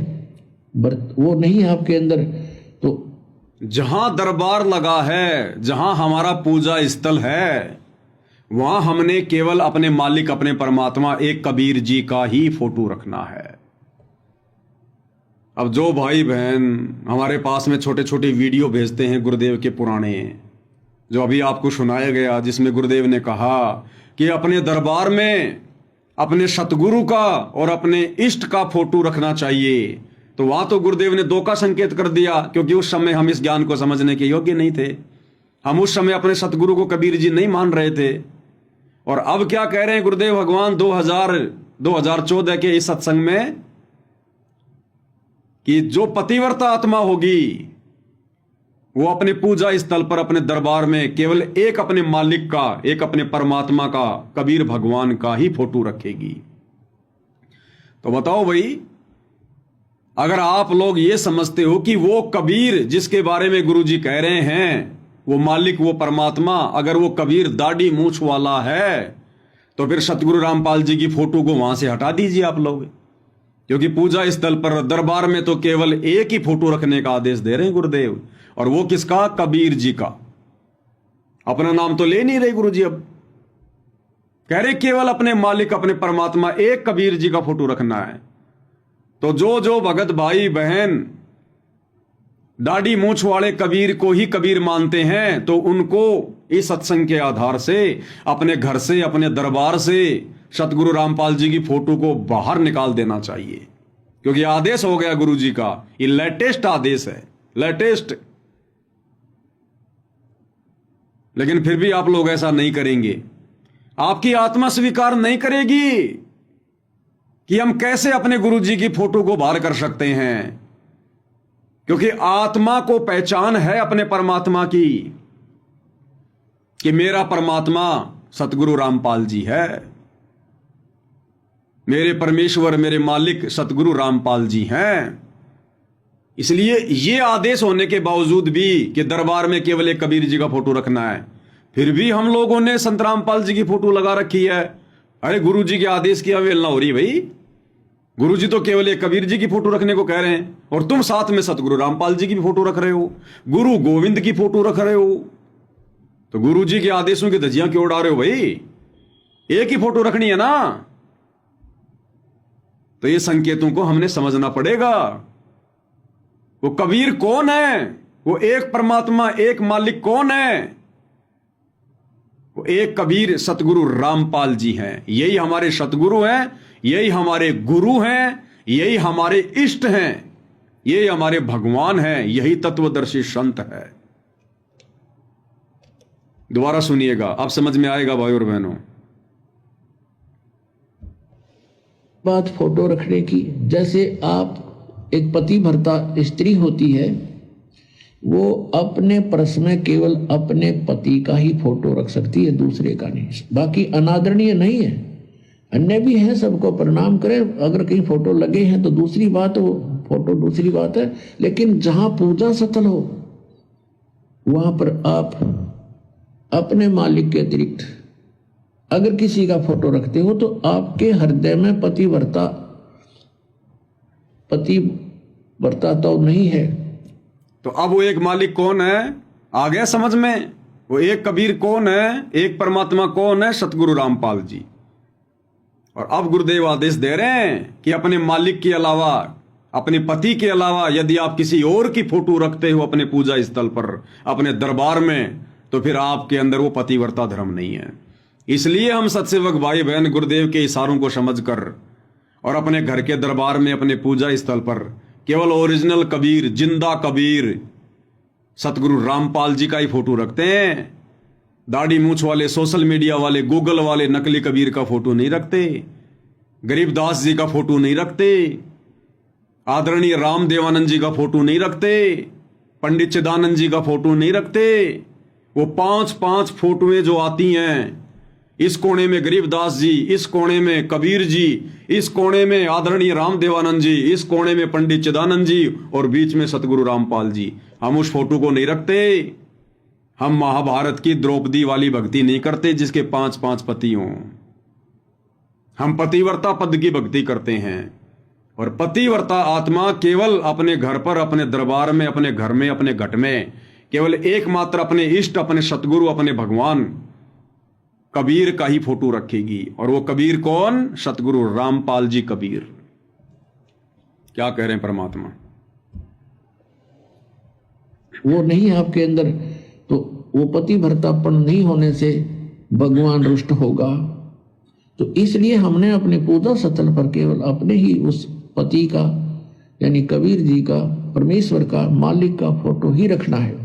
वो नहीं है आपके अंदर। तो जहां दरबार लगा है, जहां हमारा पूजा स्थल है, वहां हमने केवल अपने मालिक, अपने परमात्मा एक कबीर जी का ही फोटो रखना है। अब जो भाई बहन हमारे पास में छोटे छोटे वीडियो भेजते हैं गुरुदेव के पुराने, जो अभी आपको सुनाया गया, जिसमें गुरुदेव ने कहा कि अपने दरबार में अपने सतगुरु का और अपने इष्ट का फोटो रखना चाहिए, तो वहां तो गुरुदेव ने दो का संकेत कर दिया, क्योंकि उस समय हम इस ज्ञान को समझने के योग्य नहीं थे। हम उस समय अपने सतगुरु को कबीर जी नहीं मान रहे थे। और अब क्या कह रहे हैं गुरुदेव भगवान 2014 के इस सत्संग में कि जो पतिव्रता आत्मा होगी वो अपने पूजा स्थल पर, अपने दरबार में केवल एक अपने मालिक का, एक अपने परमात्मा का, कबीर भगवान का ही फोटो रखेगी। तो बताओ भाई, अगर आप लोग ये समझते हो कि वो कबीर जिसके बारे में गुरुजी कह रहे हैं, वो मालिक, वो परमात्मा, अगर वो कबीर दाढ़ी मूछ वाला है, तो फिर सतगुरु रामपाल जी की फोटो को वहां से हटा दीजिए आप लोग। क्योंकि पूजा स्थल पर, दरबार में तो केवल एक ही फोटो रखने का आदेश दे रहे हैं गुरुदेव, और वो किसका? कबीर जी का। अपना नाम तो ले नहीं रहे गुरुजी, अब कह रहे केवल अपने मालिक, अपने परमात्मा एक कबीर जी का फोटो रखना है। तो जो जो भगत भाई बहन दाढ़ी मूछ वाले कबीर को ही कबीर मानते हैं, तो उनको इस सत्संग के आधार से अपने घर से, अपने दरबार से सतगुरु रामपाल जी की फोटो को बाहर निकाल देना चाहिए, क्योंकि आदेश हो गया गुरु जी का। ये लेटेस्ट आदेश है, लेटेस्ट। लेकिन फिर भी आप लोग ऐसा नहीं करेंगे। आपकी आत्मा स्वीकार नहीं करेगी कि हम कैसे अपने गुरु जी की फोटो को बाहर कर सकते हैं, क्योंकि आत्मा को पहचान है अपने परमात्मा की कि मेरा परमात्मा सतगुरु रामपाल जी है, मेरे परमेश्वर, मेरे मालिक सतगुरु रामपाल जी हैं। इसलिए ये आदेश होने के बावजूद भी कि दरबार में केवल एक कबीर जी का फोटो रखना है, फिर भी हम लोगों ने संत रामपाल जी की फोटो लगा रखी है। अरे गुरु जी के आदेश की अवहेलना हो रही भाई। गुरु जी तो केवल एक कबीर जी की फोटो रखने को कह रहे हैं, और तुम साथ में सतगुरु रामपाल जी की भी फोटो रख रहे हो, गुरु गोविंद की फोटो रख रहे हो। तो गुरु जी के आदेशों की धज्जियां क्यों उड़ा रहे हो भाई? एक ही फोटो रखनी है ना। तो ये संकेतों को हमने समझना पड़ेगा। वो कबीर कौन है? वो एक परमात्मा, एक मालिक कौन है? वो एक कबीर सतगुरु रामपाल जी हैं। यही हमारे सतगुरु हैं, यही हमारे गुरु हैं, यही हमारे इष्ट हैं, यही हमारे भगवान हैं, यही तत्वदर्शी संत है। दोबारा सुनिएगा, आप समझ में आएगा भाई और बहनों। बात फोटो रखने की, जैसे आप एक पति भर्ता स्त्री होती है, वो अपने पर्स में केवल अपने पति का ही फोटो रख सकती है, दूसरे का नहीं। बाकी अनादरणीय नहीं है, अन्य भी है, सबको प्रणाम करें। अगर कहीं फोटो लगे हैं तो दूसरी बात, वो फोटो दूसरी बात है, लेकिन जहां पूजा स्थल हो वहां पर आप अपने मालिक के अतिरिक्त अगर किसी का फोटो रखते हो तो आपके हृदय में पतिव्रता तो नहीं है। तो अब वो एक मालिक कौन है? आ गया समझ में? वो एक कबीर कौन है? एक परमात्मा कौन है? सतगुरु रामपाल जी। और अब गुरुदेव आदेश दे रहे हैं कि अपने मालिक के अलावा, अपने पति के अलावा यदि आप किसी और की फोटो रखते हो अपने पूजा स्थल पर, अपने दरबार में, तो फिर आपके अंदर वो पतिव्रता धर्म नहीं है। इसलिए हम सत्सेवक भाई बहन गुरुदेव के इशारों को समझकर और अपने घर के दरबार में, अपने पूजा स्थल पर केवल ओरिजिनल कबीर, जिंदा कबीर सतगुरु रामपाल जी का ही फोटो रखते हैं। दाढ़ी मूछ वाले, सोशल मीडिया वाले, गूगल वाले नकली कबीर का फोटो नहीं रखते, गरीबदास जी का फोटो नहीं रखते, आदरणीय राम देवानंद जी का फोटो नहीं रखते, पंडित चिदानंद जी का फोटो नहीं रखते। वो 5-5 फोटोएं जो आती हैं, इस कोने में गरीबदास जी, इस कोने में कबीर जी, इस कोने में आदरणीय राम देवानंद जी, इस कोने में पंडित चिदानंद जी, और बीच में सतगुरु रामपाल जी, हम उस फोटो को नहीं रखते। हम महाभारत की द्रौपदी वाली भक्ति नहीं करते जिसके 5-5 पति हों। हम पतिव्रता पद की भक्ति करते हैं, और पतिव्रता आत्मा केवल अपने घर पर, अपने दरबार में, अपने घर में, अपने घट में केवल एकमात्र अपने इष्ट, अपने सतगुरु, अपने भगवान कबीर का ही फोटो रखेगी। और वो कबीर कौन? सतगुरु रामपाल जी कबीर। क्या कह रहे हैं परमात्मा? वो नहीं आपके अंदर, तो वो पतिव्रतापन नहीं होने से भगवान रुष्ट होगा। तो इसलिए हमने अपने पूजा स्थल पर केवल अपने ही उस पति का, यानी कबीर जी का, परमेश्वर का, मालिक का फोटो ही रखना है।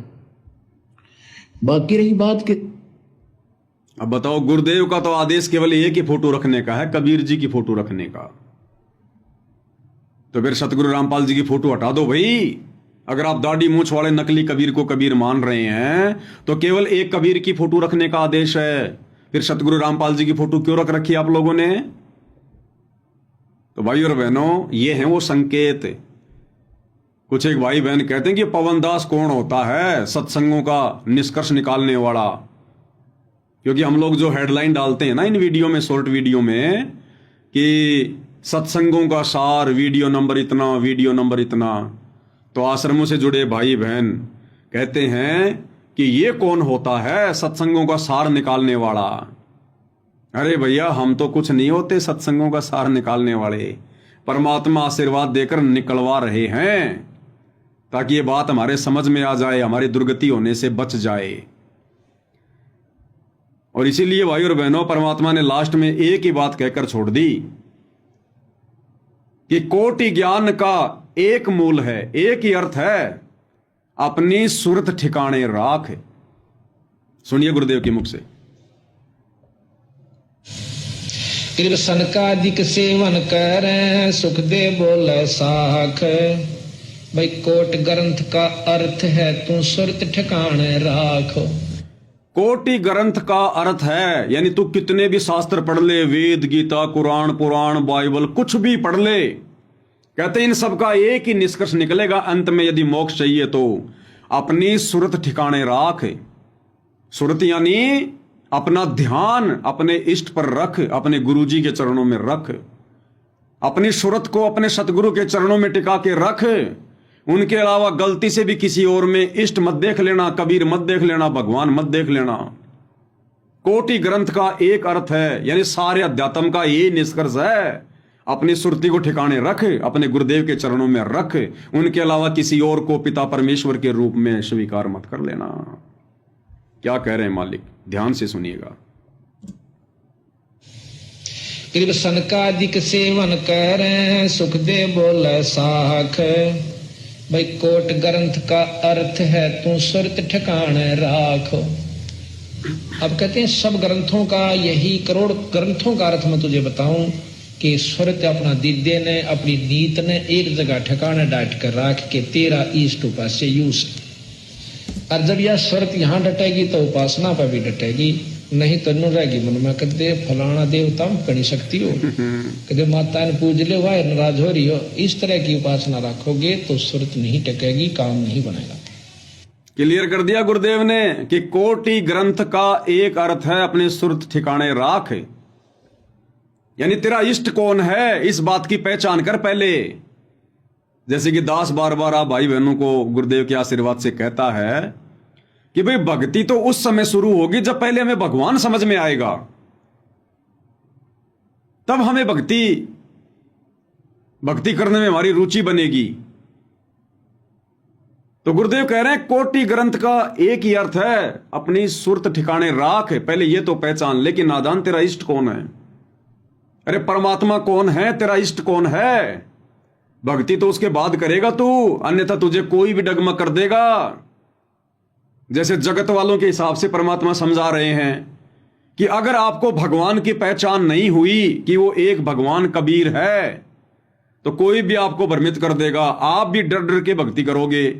बाकी रही बात कि अब बताओ, गुरुदेव का तो आदेश केवल एक ही फोटो रखने का है, कबीर जी की फोटो रखने का। तो फिर सतगुरु रामपाल जी की फोटो हटा दो भाई। अगर आप दाढ़ी मूछ वाले नकली कबीर को कबीर मान रहे हैं, तो केवल एक कबीर की फोटो रखने का आदेश है। फिर सतगुरु रामपाल जी की फोटो क्यों रख रखी आप लोगों ने? तो भाई और बहनों, ये हैं वो संकेत। कुछ एक भाई बहन कहते हैं कि पवनदास कौन होता है सत्संगों का निष्कर्ष निकालने वाला? क्योंकि हम लोग जो हेडलाइन डालते हैं ना इन वीडियो में, शॉर्ट वीडियो में, कि सत्संगों का सार, वीडियो नंबर इतना, वीडियो नंबर इतना, तो आश्रमों से जुड़े भाई बहन कहते हैं कि ये कौन होता है सत्संगों का सार निकालने वाला? अरे भैया, हम तो कुछ नहीं होते सत्संगों का सार निकालने वाले। परमात्मा आशीर्वाद देकर निकलवा रहे हैं ताकि ये बात हमारे समझ में आ जाए, हमारी दुर्गति होने से बच जाए। और इसीलिए भाई और बहनों, परमात्मा ने लास्ट में एक ही बात कहकर छोड़ दी कि कोटि ज्ञान का एक मूल है, एक ही अर्थ है, अपनी सुरत ठिकाने राख। सुनिए गुरुदेव के मुख से। कृष्ण का अधिक सेवन करें सुख दे बोले साख। भाई कोट ग्रंथ का अर्थ है तू सुरत ठिकाने राख। कोटि ग्रंथ का अर्थ है यानी तू कितने भी शास्त्र पढ़ ले, वेद गीता कुरान पुराण बाइबल कुछ भी पढ़ ले, कहते इन सब का एक ही निष्कर्ष निकलेगा अंत में, यदि मोक्ष चाहिए तो अपनी सुरत ठिकाने राख। सुरत यानी अपना ध्यान अपने इष्ट पर रख, अपने गुरुजी के चरणों में रख, अपनी सुरत को अपने सतगुरु के चरणों में टिका के रख। उनके अलावा गलती से भी किसी और में इष्ट मत देख लेना, कबीर मत देख लेना, भगवान मत देख लेना। कोटि ग्रंथ का एक अर्थ है यानी सारे अध्यात्म का ये निष्कर्ष है, अपनी सुरती को ठिकाने रख, अपने गुरुदेव के चरणों में रख, उनके अलावा किसी और को पिता परमेश्वर के रूप में स्वीकार मत कर लेना। क्या कह रहे हैं मालिक, ध्यान से सुनिएगा। कृष्ण का अधिक सेवन करें सुख दे बोले साख। भाई कोट ग्रंथ का अर्थ है तू सुरत ठिकाने राख। अब कहते हैं सब ग्रंथों का यही, करोड़ ग्रंथों का अर्थ मैं तुझे बताऊं कि सुरत अपना दिद्य ने अपनी नीत ने एक जगह ठिकाने डाट कर राख के तेरा इष्ट उपास्य यूस। और जब यह सुरत यहाँ डटेगी तो उपासना पर भी डटेगी, नहीं तो न रहेगी मन में कहते फलाना देवता कड़ी शक्ति हो, कहते माता ने पूज ले वाह नाराज हो रही हो, इस तरह की उपासना रखोगे तो सुरत नहीं टकेगी, काम नहीं बनेगा। क्लियर कर दिया गुरुदेव ने कि कोटि ग्रंथ का एक अर्थ है अपने सुरत ठिकाने राख, यानी तेरा इष्ट कौन है इस बात की पहचान कर पहले। जैसे कि दास बार बार भाई बहनों को गुरुदेव के आशीर्वाद से कहता है कि भाई भक्ति तो उस समय शुरू होगी जब पहले हमें भगवान समझ में आएगा, तब हमें भक्ति करने में हमारी रुचि बनेगी। तो गुरुदेव कह रहे हैं कोटि ग्रंथ का एक ही अर्थ है अपनी सुरत ठिकाने राख। पहले ये तो पहचान ले कि नादान तेरा इष्ट कौन है। अरे परमात्मा कौन है, तेरा इष्ट कौन है। भक्ति तो उसके बाद करेगा तू, अन्यथा तुझे कोई भी डगमग कर देगा। जैसे जगत वालों के हिसाब से परमात्मा समझा रहे हैं कि अगर आपको भगवान की पहचान नहीं हुई कि वो एक भगवान कबीर है तो कोई भी आपको भ्रमित कर देगा। आप भी डर डर के भक्ति करोगे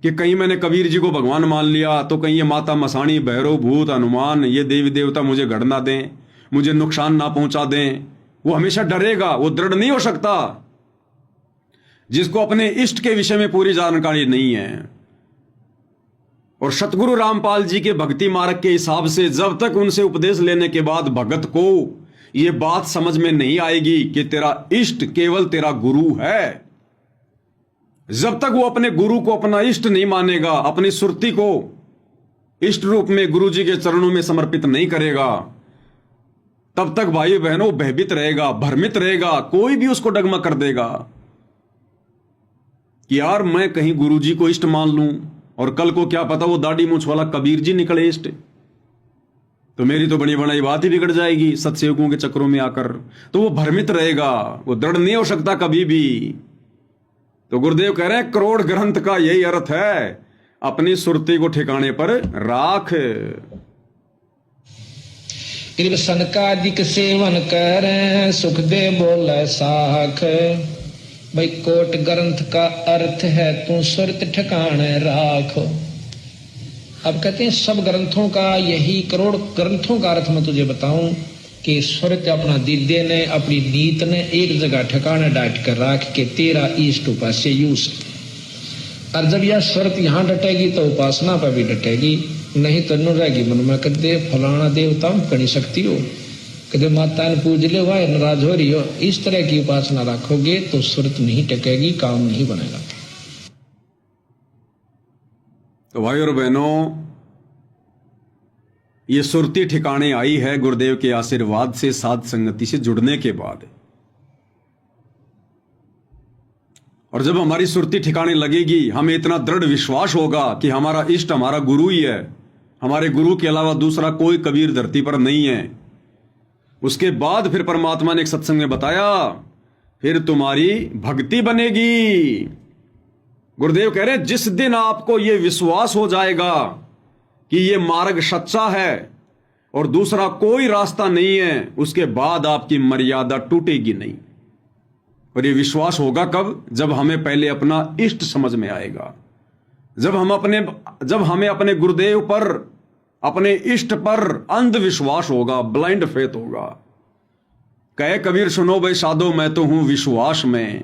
कि कहीं मैंने कबीर जी को भगवान मान लिया तो कहीं ये माता मसाणी भैरव भूत हनुमान ये देवी देवता मुझे गढ़ ना दें, मुझे नुकसान ना पहुंचा दें। वो हमेशा डरेगा, वो दृढ़ नहीं हो सकता जिसको अपने इष्ट के विषय में पूरी जानकारी नहीं है। और सतगुरु रामपाल जी के भक्ति मार्ग के हिसाब से जब तक उनसे उपदेश लेने के बाद भगत को यह बात समझ में नहीं आएगी कि तेरा इष्ट केवल तेरा गुरु है, जब तक वो अपने गुरु को अपना इष्ट नहीं मानेगा, अपनी सुरती को इष्ट रूप में गुरु जी के चरणों में समर्पित नहीं करेगा, तब तक भाई बहनों भयभीत रहेगा, भ्रमित रहेगा। कोई भी उसको डगमग कर देगा कि यार मैं कहीं गुरु जी को इष्ट मान लूं और कल को क्या पता वो दाढ़ी मूंछ वाला कबीर जी निकले इष्ट, तो मेरी तो बनी बनाई बात ही बिगड़ जाएगी सत्सेवकों के चक्रों में आकर। तो वो भ्रमित रहेगा, वो दृढ़ नहीं हो सकता कभी भी। तो गुरुदेव कह रहे हैं करोड़ ग्रंथ का यही अर्थ है अपनी सुरती को ठिकाने पर राख। कृष्ण का अधिक सेवन करें सुख दे बोले साख। भाई कोट ग्रंथ का अर्थ है तू सुरत ठिकाने राख। अब कहते हैं सब ग्रंथों का यही, करोड़ ग्रंथों का अर्थ मैं तुझे बताऊं कि सुरत अपना दिद्य ने अपनी नीत ने एक जगह ठिकाने डाट कर राख के तेरा इष्ट उपास्य यूस। और जब यह सुरत यहाँ डटेगी तो उपासना पर भी डटेगी, नहीं तो न रहेगी मन में कहते फलाना देवता कड़ी शक्ति हो, कहते माता ने पूज ले वाह नाराज हो रही हो। इस तरह की उपासना रखोगे तो सुरत नहीं टकेगी, काम नहीं बनेगा। तो भाई और बहनों, ये सुरती ठिकाने आई है गुरुदेव के आशीर्वाद से, साध संगति से जुड़ने के बाद। और जब हमारी सुरती ठिकाने लगेगी, हमें इतना दृढ़ विश्वास होगा कि हमारा इष्ट हमारा गुरु ही है, हमारे गुरु के अलावा दूसरा कोई कबीर धरती पर नहीं है। उसके बाद फिर परमात्मा ने एक सत्संग में बताया, फिर तुम्हारी भक्ति बनेगी। गुरुदेव कह रहे हैं, जिस दिन आपको यह विश्वास हो जाएगा कि यह मार्ग सच्चा है और दूसरा कोई रास्ता नहीं है, उसके बाद आपकी मर्यादा टूटेगी नहीं। और यह विश्वास होगा कब? जब हमें पहले अपना इष्ट समझ में आएगा, जब हमें अपने गुरुदेव पर, अपने इष्ट पर अंधविश्वास होगा, ब्लाइंड फेथ होगा। कहे कबीर सुनो भाई साधो, मैं तो हूं विश्वास में।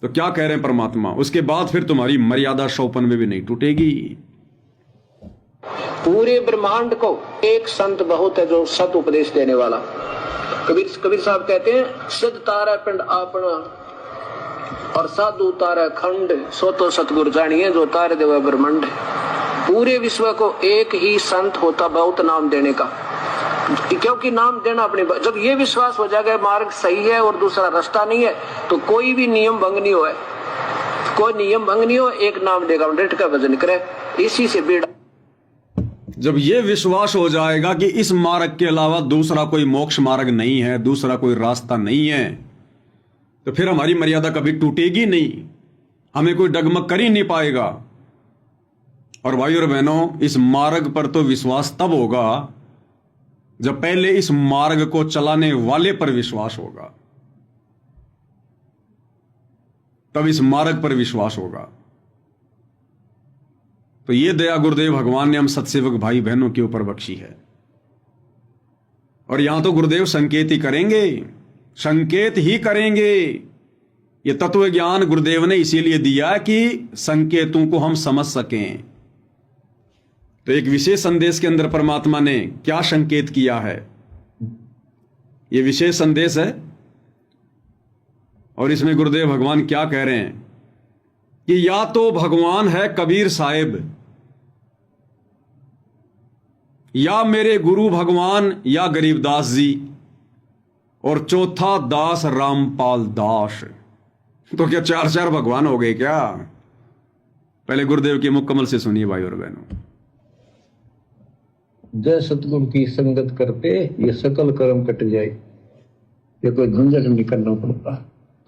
तो क्या कह रहे हैं परमात्मा? उसके बाद फिर तुम्हारी मर्यादा 100 में भी नहीं टूटेगी। पूरे ब्रह्मांड को एक संत बहुत है जो सत उपदेश देने वाला। कबीर साहब कहते हैं, सिद्ध तारा पिंड आपना और साधु तारा खंड, सो तो सतगुरु जानिए जो तारे देवा ब्रह्मांड। पूरे विश्व को एक ही संत होता बहुत नाम देने का, क्योंकि नाम देना अपने, जब ये विश्वास हो जाएगा मार्ग सही है और दूसरा रास्ता नहीं है, तो कोई भी नियम भंग नहीं हो, कोई नियम भंग नहीं हो, एक नाम देगा, डट का भजन करे, इसी से बेड़ा। जब यह विश्वास हो जाएगा कि इस मार्ग के अलावा दूसरा कोई मोक्ष मार्ग नहीं है, दूसरा कोई रास्ता नहीं है, तो फिर हमारी मर्यादा कभी टूटेगी नहीं, हमें कोई डगमग कर ही नहीं पाएगा। और भाई और बहनों, इस मार्ग पर तो विश्वास तब होगा जब पहले इस मार्ग को चलाने वाले पर विश्वास होगा, तब इस मार्ग पर विश्वास होगा। तो ये दया गुरुदेव भगवान ने हम सत्सेवक भाई बहनों के ऊपर बख्शी है। और यहां तो गुरुदेव संकेत ही करेंगे, संकेत ही करेंगे। ये तत्व ज्ञान गुरुदेव ने इसीलिए दिया कि संकेतों को हम समझ सकें। तो एक विशेष संदेश के अंदर परमात्मा ने क्या संकेत किया है, ये विशेष संदेश है। और इसमें गुरुदेव भगवान क्या कह रहे हैं कि या तो भगवान है कबीर साहिब, या मेरे गुरु भगवान, या गरीबदास जी, और चौथा दास रामपाल दास। तो क्या 4 भगवान हो गए क्या? पहले गुरुदेव के मुकम्मल से सुनिए भाई और बहनों। जय सतगुरु की संगत करते ये सकल कर्म कट जाए, ये कोई झंझट नहीं करना पड़ता।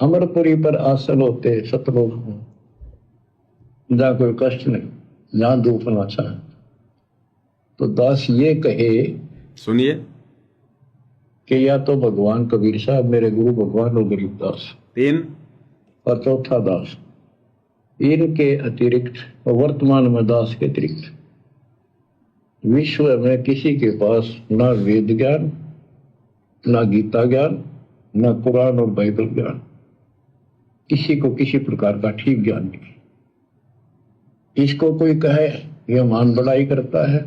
अमरपुरी पर आसन होते सतलोक में, जहां कोई कष्ट नहीं, जहां दुख ना चाहे। तो दास ये कहे, सुनिए, कि या तो भगवान कबीर साहब मेरे गुरु भगवान और गरीबदास, 3, और चौथा दास। इनके अतिरिक्त, वर्तमान में दास के अतिरिक्त विश्व में किसी के पास ना वेद ज्ञान, ना गीता ज्ञान, ना कुरान और बाइबल ज्ञान, किसी को किसी प्रकार का ठीक ज्ञान नहीं। इसको कोई कहे यह मान बढ़ाई करता है,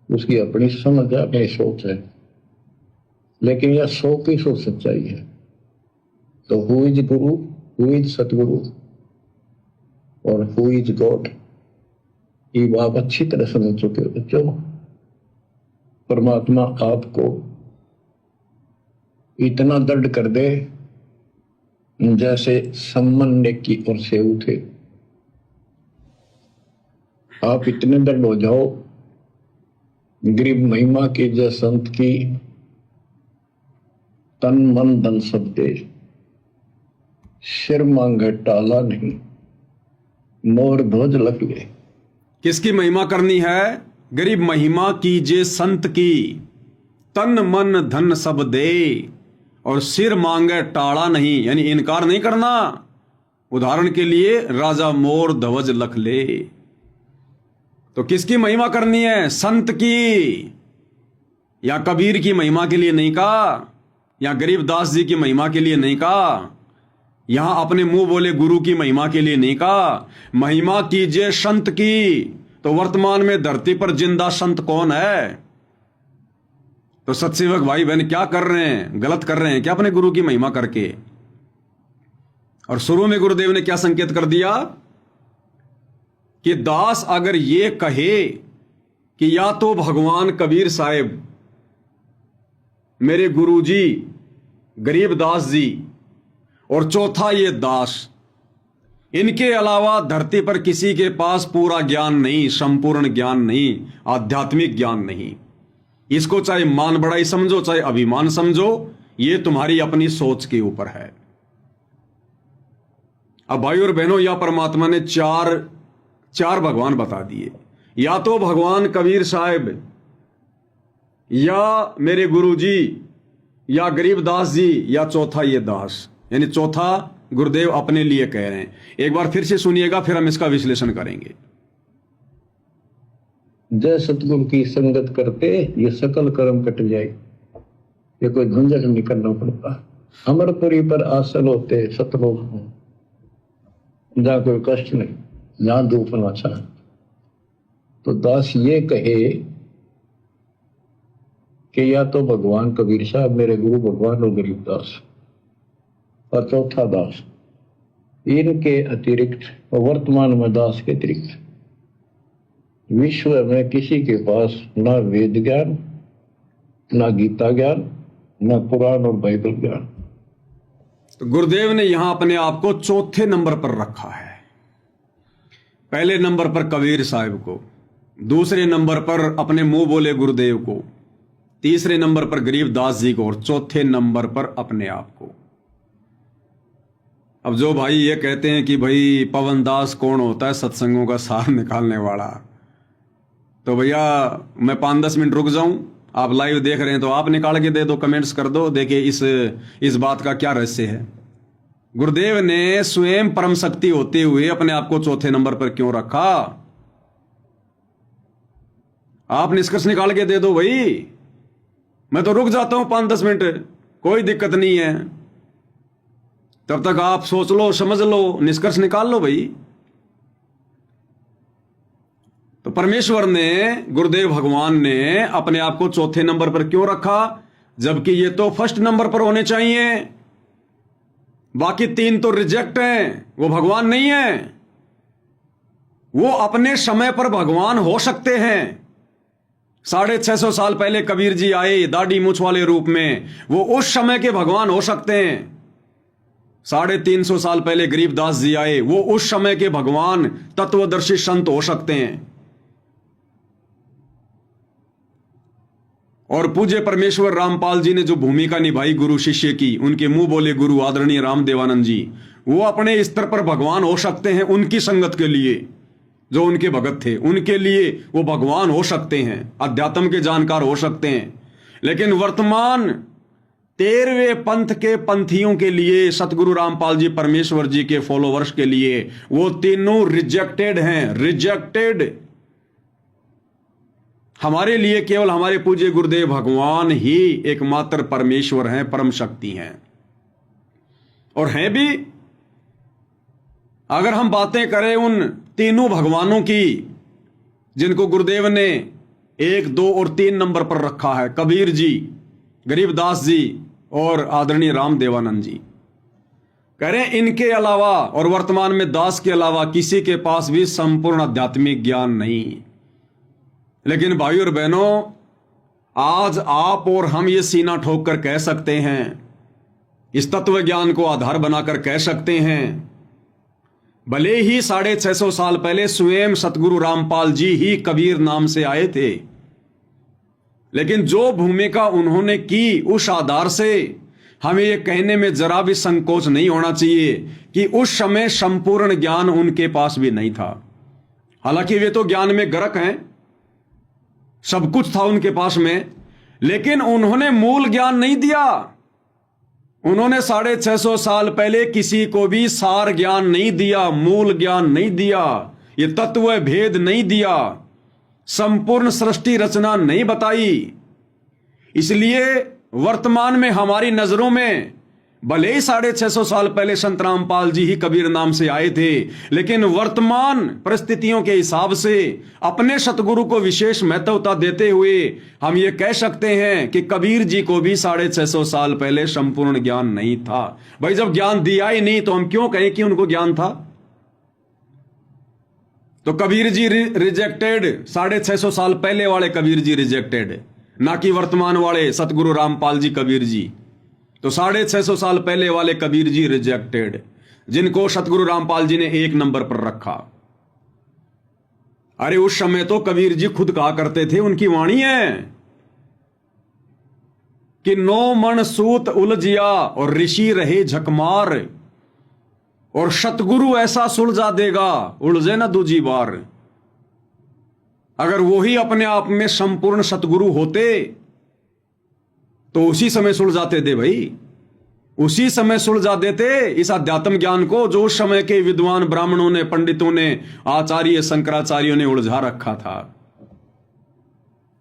उसकी अपनी समझ है, अपनी सोच है, लेकिन यह 100% सच्चाई है। तो who is Guru, who is सतगुरु और हु इज गॉड, ये आप अच्छी तरह समझ चुके हो बच्चों। परमात्मा आपको इतना दृढ़ कर दे जैसे सम्मन की ओर से उठे, आप इतने दृढ़ हो जाओ, गरीब महिमा की जय संत की, तन मन धन सब दे, सिर मांगे टाला नहीं, मोर ध्वज लग गए। किसकी महिमा करनी है? गरीब महिमा कीजिए संत की, तन मन धन सब दे, और सिर मांगे टाड़ा नहीं, यानी इनकार नहीं करना। उदाहरण के लिए राजा मोर ध्वज लख ले। तो किसकी महिमा करनी है? संत की, या कबीर की महिमा के लिए नहीं कहा, या गरीबदास जी की महिमा के लिए नहीं कहा, यहां अपने मुंह बोले गुरु की महिमा के लिए नहीं कहा। महिमा कीजिए संत की। तो वर्तमान में धरती पर जिंदा संत कौन है? तो सत्सेवक भाई बहन क्या कर रहे हैं? गलत कर रहे हैं क्या अपने गुरु की महिमा करके? और शुरू में गुरुदेव ने क्या संकेत कर दिया कि दास अगर ये कहे कि या तो भगवान कबीर साहिब, मेरे गुरुजी गरीबदास जी, और चौथा ये दास, इनके अलावा धरती पर किसी के पास पूरा ज्ञान नहीं, संपूर्ण ज्ञान नहीं, आध्यात्मिक ज्ञान नहीं। इसको चाहे मान बढ़ाई समझो, चाहे अभिमान समझो, ये तुम्हारी अपनी सोच के ऊपर है। अब भाई और बहनों, या परमात्मा ने चार भगवान बता दिए, या तो भगवान कबीर साहब, या मेरे गुरु जी, या गरीबदास जी, या चौथा ये दास, यानी चौथा गुरुदेव अपने लिए कह रहे हैं। एक बार फिर से सुनिएगा, फिर हम इसका विश्लेषण करेंगे। जय सतगुरु की संगत करते ये सकल कर्म कट जाए, ये कोई झंझट नहीं करना पड़ता। अमरपुरी पर आसल होते सतलोक में, जहां कोई कष्ट नहीं, जहां धूप ना छाए। तो दास ये कहे कि या तो भगवान कबीर साहब मेरे गुरु भगवान और गरीबदास, और चौथा दास, इनके अतिरिक्त वर्तमान में दास के अतिरिक्त विश्व में किसी के पास ना वेद ज्ञान, ना गीता ज्ञान, ना कुरान और बाइबल ज्ञान। तो गुरुदेव ने यहां अपने आप को चौथे नंबर पर रखा है। पहले नंबर पर कबीर साहब को, दूसरे नंबर पर अपने मुंह बोले गुरुदेव को, तीसरे नंबर पर गरीबदास जी को, और चौथे नंबर पर अपने आप को। अब जो भाई ये कहते हैं कि भाई पवन दास कौन होता है, सत्संगों का सार निकालने वाला, तो भैया मैं 5-10 मिनट रुक जाऊं, आप लाइव देख रहे हैं तो आप निकाल के दे दो, कमेंट्स कर दो, देखिए इस बात का क्या रहस्य है। गुरुदेव ने स्वयं परम शक्ति होते हुए अपने आप को चौथे नंबर पर क्यों रखा? आप निष्कर्ष निकाल के दे दो भाई, मैं तो रुक जाता हूं 5-10 मिनट, कोई दिक्कत नहीं है। तब तक आप सोच लो, समझ लो, निष्कर्ष निकाल लो भाई। तो परमेश्वर ने, गुरुदेव भगवान ने अपने आप को चौथे नंबर पर क्यों रखा, जबकि ये तो फर्स्ट नंबर पर होने चाहिए। बाकी 3 तो रिजेक्ट हैं, वो भगवान नहीं है। वो अपने समय पर भगवान हो सकते हैं। 650 साल पहले कबीर जी आए दाढ़ी मूछ वाले रूप में, वो उस समय के भगवान हो सकते हैं। 350 साल पहले गरीबदास जी आए, वो उस समय के भगवान तत्वदर्शी संत हो सकते हैं। और पूज्य परमेश्वर रामपाल जी ने जो भूमिका निभाई गुरु शिष्य की, उनके मुंह बोले गुरु आदरणीय रामदेवानंद जी, वो अपने स्तर पर भगवान हो सकते हैं। उनकी संगत के लिए, जो उनके भगत थे, उनके लिए वो भगवान हो सकते हैं, अध्यात्म के जानकार हो सकते हैं। लेकिन वर्तमान 13वें पंथ के पंथियों के लिए, सतगुरु रामपाल जी परमेश्वर जी के फॉलोवर्स के लिए, वो तीनों रिजेक्टेड हैं, रिजेक्टेड। हमारे लिए केवल हमारे पूज्य गुरुदेव भगवान ही एकमात्र परमेश्वर हैं, परम शक्ति हैं, और हैं भी। अगर हम बातें करें उन तीनों भगवानों की जिनको गुरुदेव ने 1, 2 और 3 नंबर पर रखा है, कबीर जी, गरीबदास जी और आदरणीय रामदेवानंद जी, कह रहे हैं इनके अलावा और वर्तमान में दास के अलावा किसी के पास भी संपूर्ण आध्यात्मिक ज्ञान नहीं। लेकिन भाई और बहनों, आज आप और हम ये सीना ठोक कर कह सकते हैं, इस तत्व ज्ञान को आधार बनाकर कह सकते हैं, भले ही 650 साल पहले स्वयं सतगुरु रामपाल जी ही कबीर नाम से आए थे, लेकिन जो भूमिका उन्होंने की, उस आधार से हमें यह कहने में जरा भी संकोच नहीं होना चाहिए कि उस समय संपूर्ण ज्ञान उनके पास भी नहीं था। हालांकि वे तो ज्ञान में गर्क हैं, सब कुछ था उनके पास में, लेकिन उन्होंने मूल ज्ञान नहीं दिया। उन्होंने 650 साल पहले किसी को भी सार ज्ञान नहीं दिया, मूल ज्ञान नहीं दिया, ये तत्व भेद नहीं दिया, संपूर्ण सृष्टि रचना नहीं बताई। इसलिए वर्तमान में हमारी नजरों में भले ही 650 साल पहले संत रामपाल जी ही कबीर नाम से आए थे, लेकिन वर्तमान परिस्थितियों के हिसाब से अपने सतगुरु को विशेष महत्वता देते हुए हम ये कह सकते हैं कि कबीर जी को भी 650 साल पहले संपूर्ण ज्ञान नहीं था। भाई जब ज्ञान दिया ही नहीं तो हम क्यों कहें कि उनको ज्ञान था? तो कबीर जी रिजेक्टेड, 650 साल पहले वाले कबीर जी रिजेक्टेड, ना कि वर्तमान वाले सतगुरु रामपाल जी कबीर जी। तो 650 साल पहले वाले कबीर जी रिजेक्टेड, जिनको सतगुरु रामपाल जी ने 1 नंबर पर रखा। अरे उस समय तो कबीर जी खुद कहा करते थे, उनकी वाणी है कि 9 मन सूत उलझिया और ऋषि रहे झकमार, और सतगुरु ऐसा सुलझा देगा उलझे ना दूजी बार। अगर वही अपने आप में संपूर्ण सतगुरु होते तो उसी समय सुलझाते दे भाई, उसी समय सुलझा देते इस अध्यात्म ज्ञान को जो उस समय के विद्वान ब्राह्मणों ने, पंडितों ने, आचार्य शंकराचार्यों ने उलझा रखा था।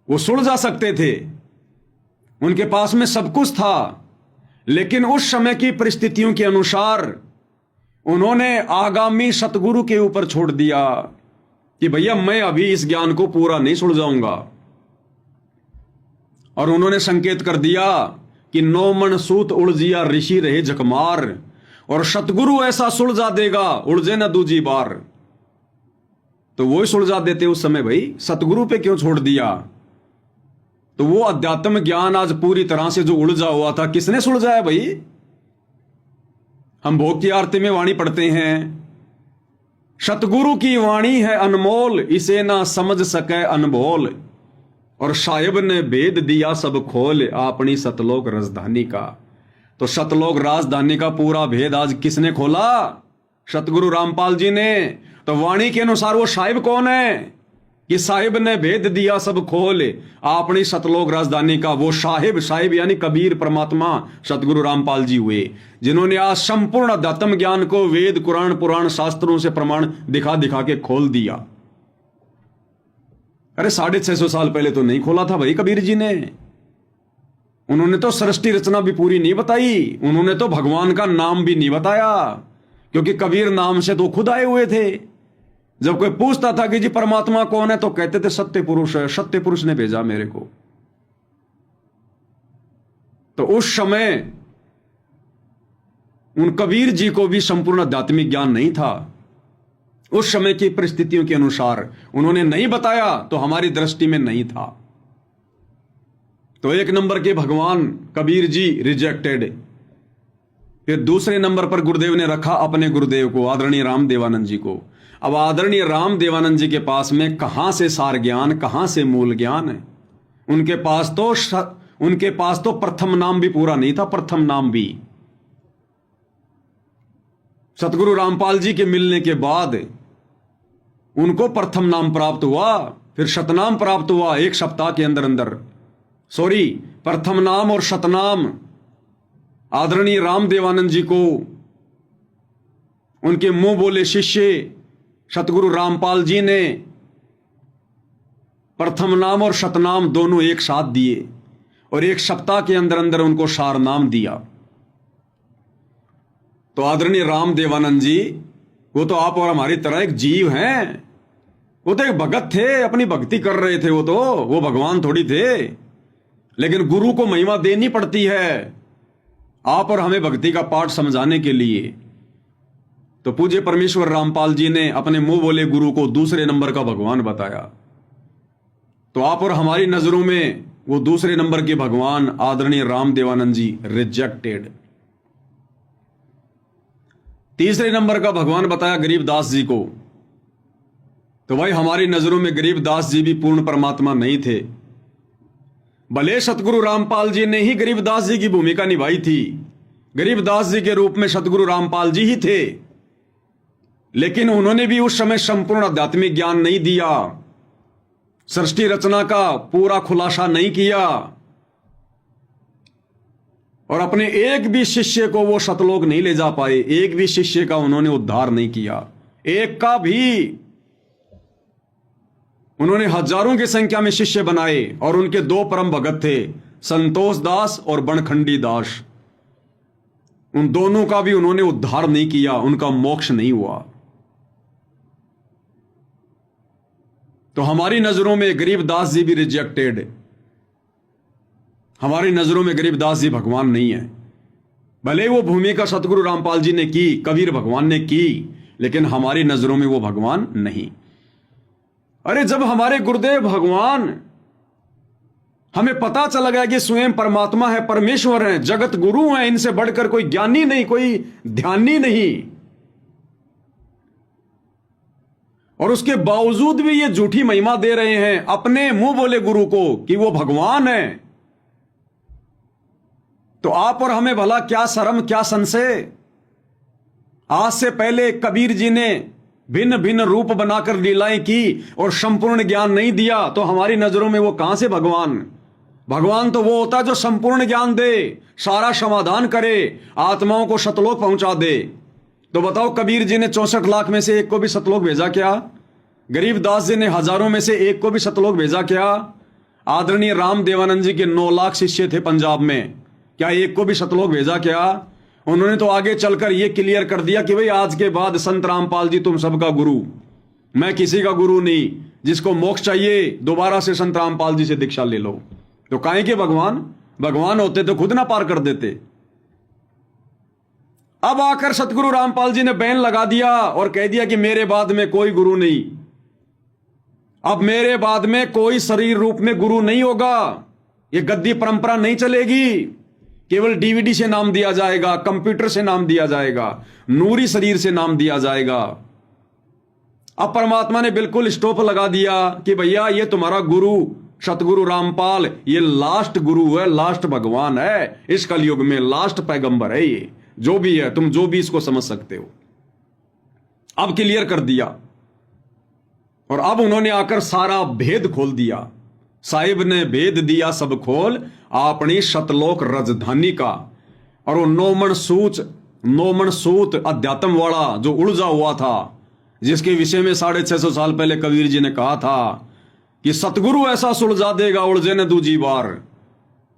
वो सुलझा सकते थे, उनके पास में सब कुछ था, लेकिन उस समय की परिस्थितियों के अनुसार उन्होंने आगामी सतगुरु के ऊपर छोड़ दिया कि भैया मैं अभी इस ज्ञान को पूरा नहीं सुलझाऊंगा। और उन्होंने संकेत कर दिया कि 9 मन सूत उलझिया ऋषि रहे झकमार, और सतगुरु ऐसा सुलझा देगा उलझे ना दूजी बार। तो वो ही सुलझा देते उस समय भाई, सतगुरु पे क्यों छोड़ दिया? तो वो अध्यात्म ज्ञान आज पूरी तरह से जो उलझा हुआ था, किसने सुलझाया भाई? हम भोग की आरती में वाणी पढ़ते हैं, सतगुरु की वाणी है अनमोल, इसे ना समझ सके अनमोल, और साहिब ने भेद दिया सब खोल, अपनी सतलोक राजधानी का। तो सतलोक राजधानी का पूरा भेद आज किसने खोला? सतगुरु रामपाल जी ने। तो वाणी के अनुसार वो साहिब कौन है कि साहिब ने भेद दिया सब खोल, अपनी सतलोक राजधानी का? वो साहिब यानी कबीर परमात्मा सतगुरु रामपाल जी हुए, जिन्होंने आज संपूर्ण अध्यात्म ज्ञान को वेद, कुरान, पुराण, शास्त्रों से प्रमाण दिखा दिखा के खोल दिया। अरे 650 साल पहले तो नहीं खोला था भाई कबीर जी ने। उन्होंने तो सृष्टि रचना भी पूरी नहीं बताई, उन्होंने तो भगवान का नाम भी नहीं बताया, क्योंकि कबीर नाम से तो खुद आए हुए थे। जब कोई पूछता था कि जी परमात्मा कौन है, तो कहते थे सत्य पुरुष है, सत्य पुरुष ने भेजा मेरे को। तो उस समय उन कबीर जी को भी संपूर्ण आध्यात्मिक ज्ञान नहीं था। उस समय की परिस्थितियों के अनुसार उन्होंने नहीं बताया, तो हमारी दृष्टि में नहीं था। तो 1 नंबर के भगवान कबीर जी रिजेक्टेड। फिर दूसरे नंबर पर गुरुदेव ने रखा अपने गुरुदेव को, आदरणीय राम देवानंद जी को। अब आदरणीय राम देवानंद जी के पास में कहां से सार ज्ञान, कहां से मूल ज्ञान है? उनके पास तो प्रथम नाम भी पूरा नहीं था, प्रथम नाम भी। सतगुरु रामपाल जी के मिलने के बाद उनको प्रथम नाम प्राप्त हुआ, फिर शतनाम प्राप्त हुआ 1 सप्ताह के अंदर अंदर। प्रथम नाम और शतनाम आदरणीय राम देवानंद जी को उनके मुंह बोले शिष्य सतगुरु रामपाल जी ने प्रथम नाम और शतनाम दोनों एक साथ दिए, और 1 सप्ताह के अंदर अंदर उनको सार नाम दिया। तो आदरणीय राम देवानंद जी, वो तो आप और हमारी तरह एक जीव हैं। वो तो एक भगत थे, अपनी भक्ति कर रहे थे। वो भगवान थोड़ी थे। लेकिन गुरु को महिमा देनी पड़ती है आप और हमें भक्ति का पाठ समझाने के लिए। तो पूज्य परमेश्वर रामपाल जी ने अपने मुंह बोले गुरु को दूसरे नंबर का भगवान बताया। तो आप और हमारी नजरों में वो दूसरे नंबर के भगवान आदरणीय राम देवानंद जी रिजेक्टेड। तीसरे नंबर का भगवान बताया गरीबदास जी को। तो भाई हमारी नजरों में गरीबदास जी भी पूर्ण परमात्मा नहीं थे। भले सतगुरु रामपाल जी ने ही गरीबदास जी की भूमिका निभाई थी, गरीबदास जी के रूप में सतगुरु रामपाल जी ही थे, लेकिन उन्होंने भी उस समय संपूर्ण आध्यात्मिक ज्ञान नहीं दिया, सृष्टि रचना का पूरा खुलासा नहीं किया, और अपने एक भी शिष्य को वो सतलोक नहीं ले जा पाए। एक भी शिष्य का उन्होंने उद्धार नहीं किया, एक का भी। उन्होंने हजारों की संख्या में शिष्य बनाए, और उनके 2 परम भगत थे, संतोष दास और बनखंडी दास। उन दोनों का भी उन्होंने उद्धार नहीं किया, उनका मोक्ष नहीं हुआ। तो हमारी नजरों में गरीबदास जी भी रिजेक्टेड। हमारी नजरों में गरीबदास जी भगवान नहीं है। भले वो भूमिका सतगुरु रामपाल जी ने की, कबीर भगवान ने की, लेकिन हमारी नजरों में वो भगवान नहीं। अरे जब हमारे गुरुदेव भगवान, हमें पता चला गया कि स्वयं परमात्मा है, परमेश्वर है, जगत गुरु है, इनसे बढ़कर कोई ज्ञानी नहीं, कोई ध्यानी नहीं, और उसके बावजूद भी ये झूठी महिमा दे रहे हैं अपने मुंह बोले गुरु को कि वो भगवान है। तो आप और हमें भला क्या शर्म, क्या संशय। आज से पहले कबीर जी ने भिन्न भिन्न रूप बनाकर लीलाएं की और संपूर्ण ज्ञान नहीं दिया, तो हमारी नजरों में वो कहां से भगवान। भगवान तो वो होता है जो संपूर्ण ज्ञान दे, सारा समाधान करे, आत्माओं को सतलोक पहुंचा दे। तो बताओ कबीर जी ने 64 लाख में से एक को भी सतलोक भेजा क्या? गरीबदास जी ने हजारों में से एक को भी सतलोक भेजा क्या? आदरणीय राम देवानंद जी के 9 लाख शिष्य थे पंजाब में, क्या एक को भी सतलोक भेजा क्या? उन्होंने तो आगे चलकर यह क्लियर कर दिया कि भाई आज के बाद संत रामपाल जी तुम सबका गुरु, मैं किसी का गुरु नहीं। जिसको मोक्ष चाहिए दोबारा से संत रामपाल जी से दीक्षा ले लो। तो काहे के भगवान, भगवान होते तो खुद ना पार कर देते। अब आकर सतगुरु रामपाल जी ने बैन लगा दिया और कह दिया कि मेरे बाद में कोई गुरु नहीं, अब मेरे बाद में कोई शरीर रूप में गुरु नहीं होगा, ये गद्दी परंपरा नहीं चलेगी। केवल डीवीडी से नाम दिया जाएगा, कंप्यूटर से नाम दिया जाएगा, नूरी शरीर से नाम दिया जाएगा। अब परमात्मा ने बिल्कुल स्टॉप लगा दिया कि भैया ये तुम्हारा गुरु सतगुरु रामपाल ये लास्ट गुरु है, लास्ट भगवान है, इस कलयुग में लास्ट पैगंबर है। ये जो भी है, तुम जो भी इसको समझ सकते हो, अब क्लियर कर दिया। और अब उन्होंने आकर सारा भेद खोल दिया। साहिब ने भेद दिया सब खोल अपनी सतलोक राजधानी का। और वो नौमन सूत अध्यात्म वाला जो उलझा हुआ था, जिसके विषय में 650 साल पहले कबीर जी ने कहा था कि सतगुरु ऐसा सुलझा देगा उलझे ने दूजी बार।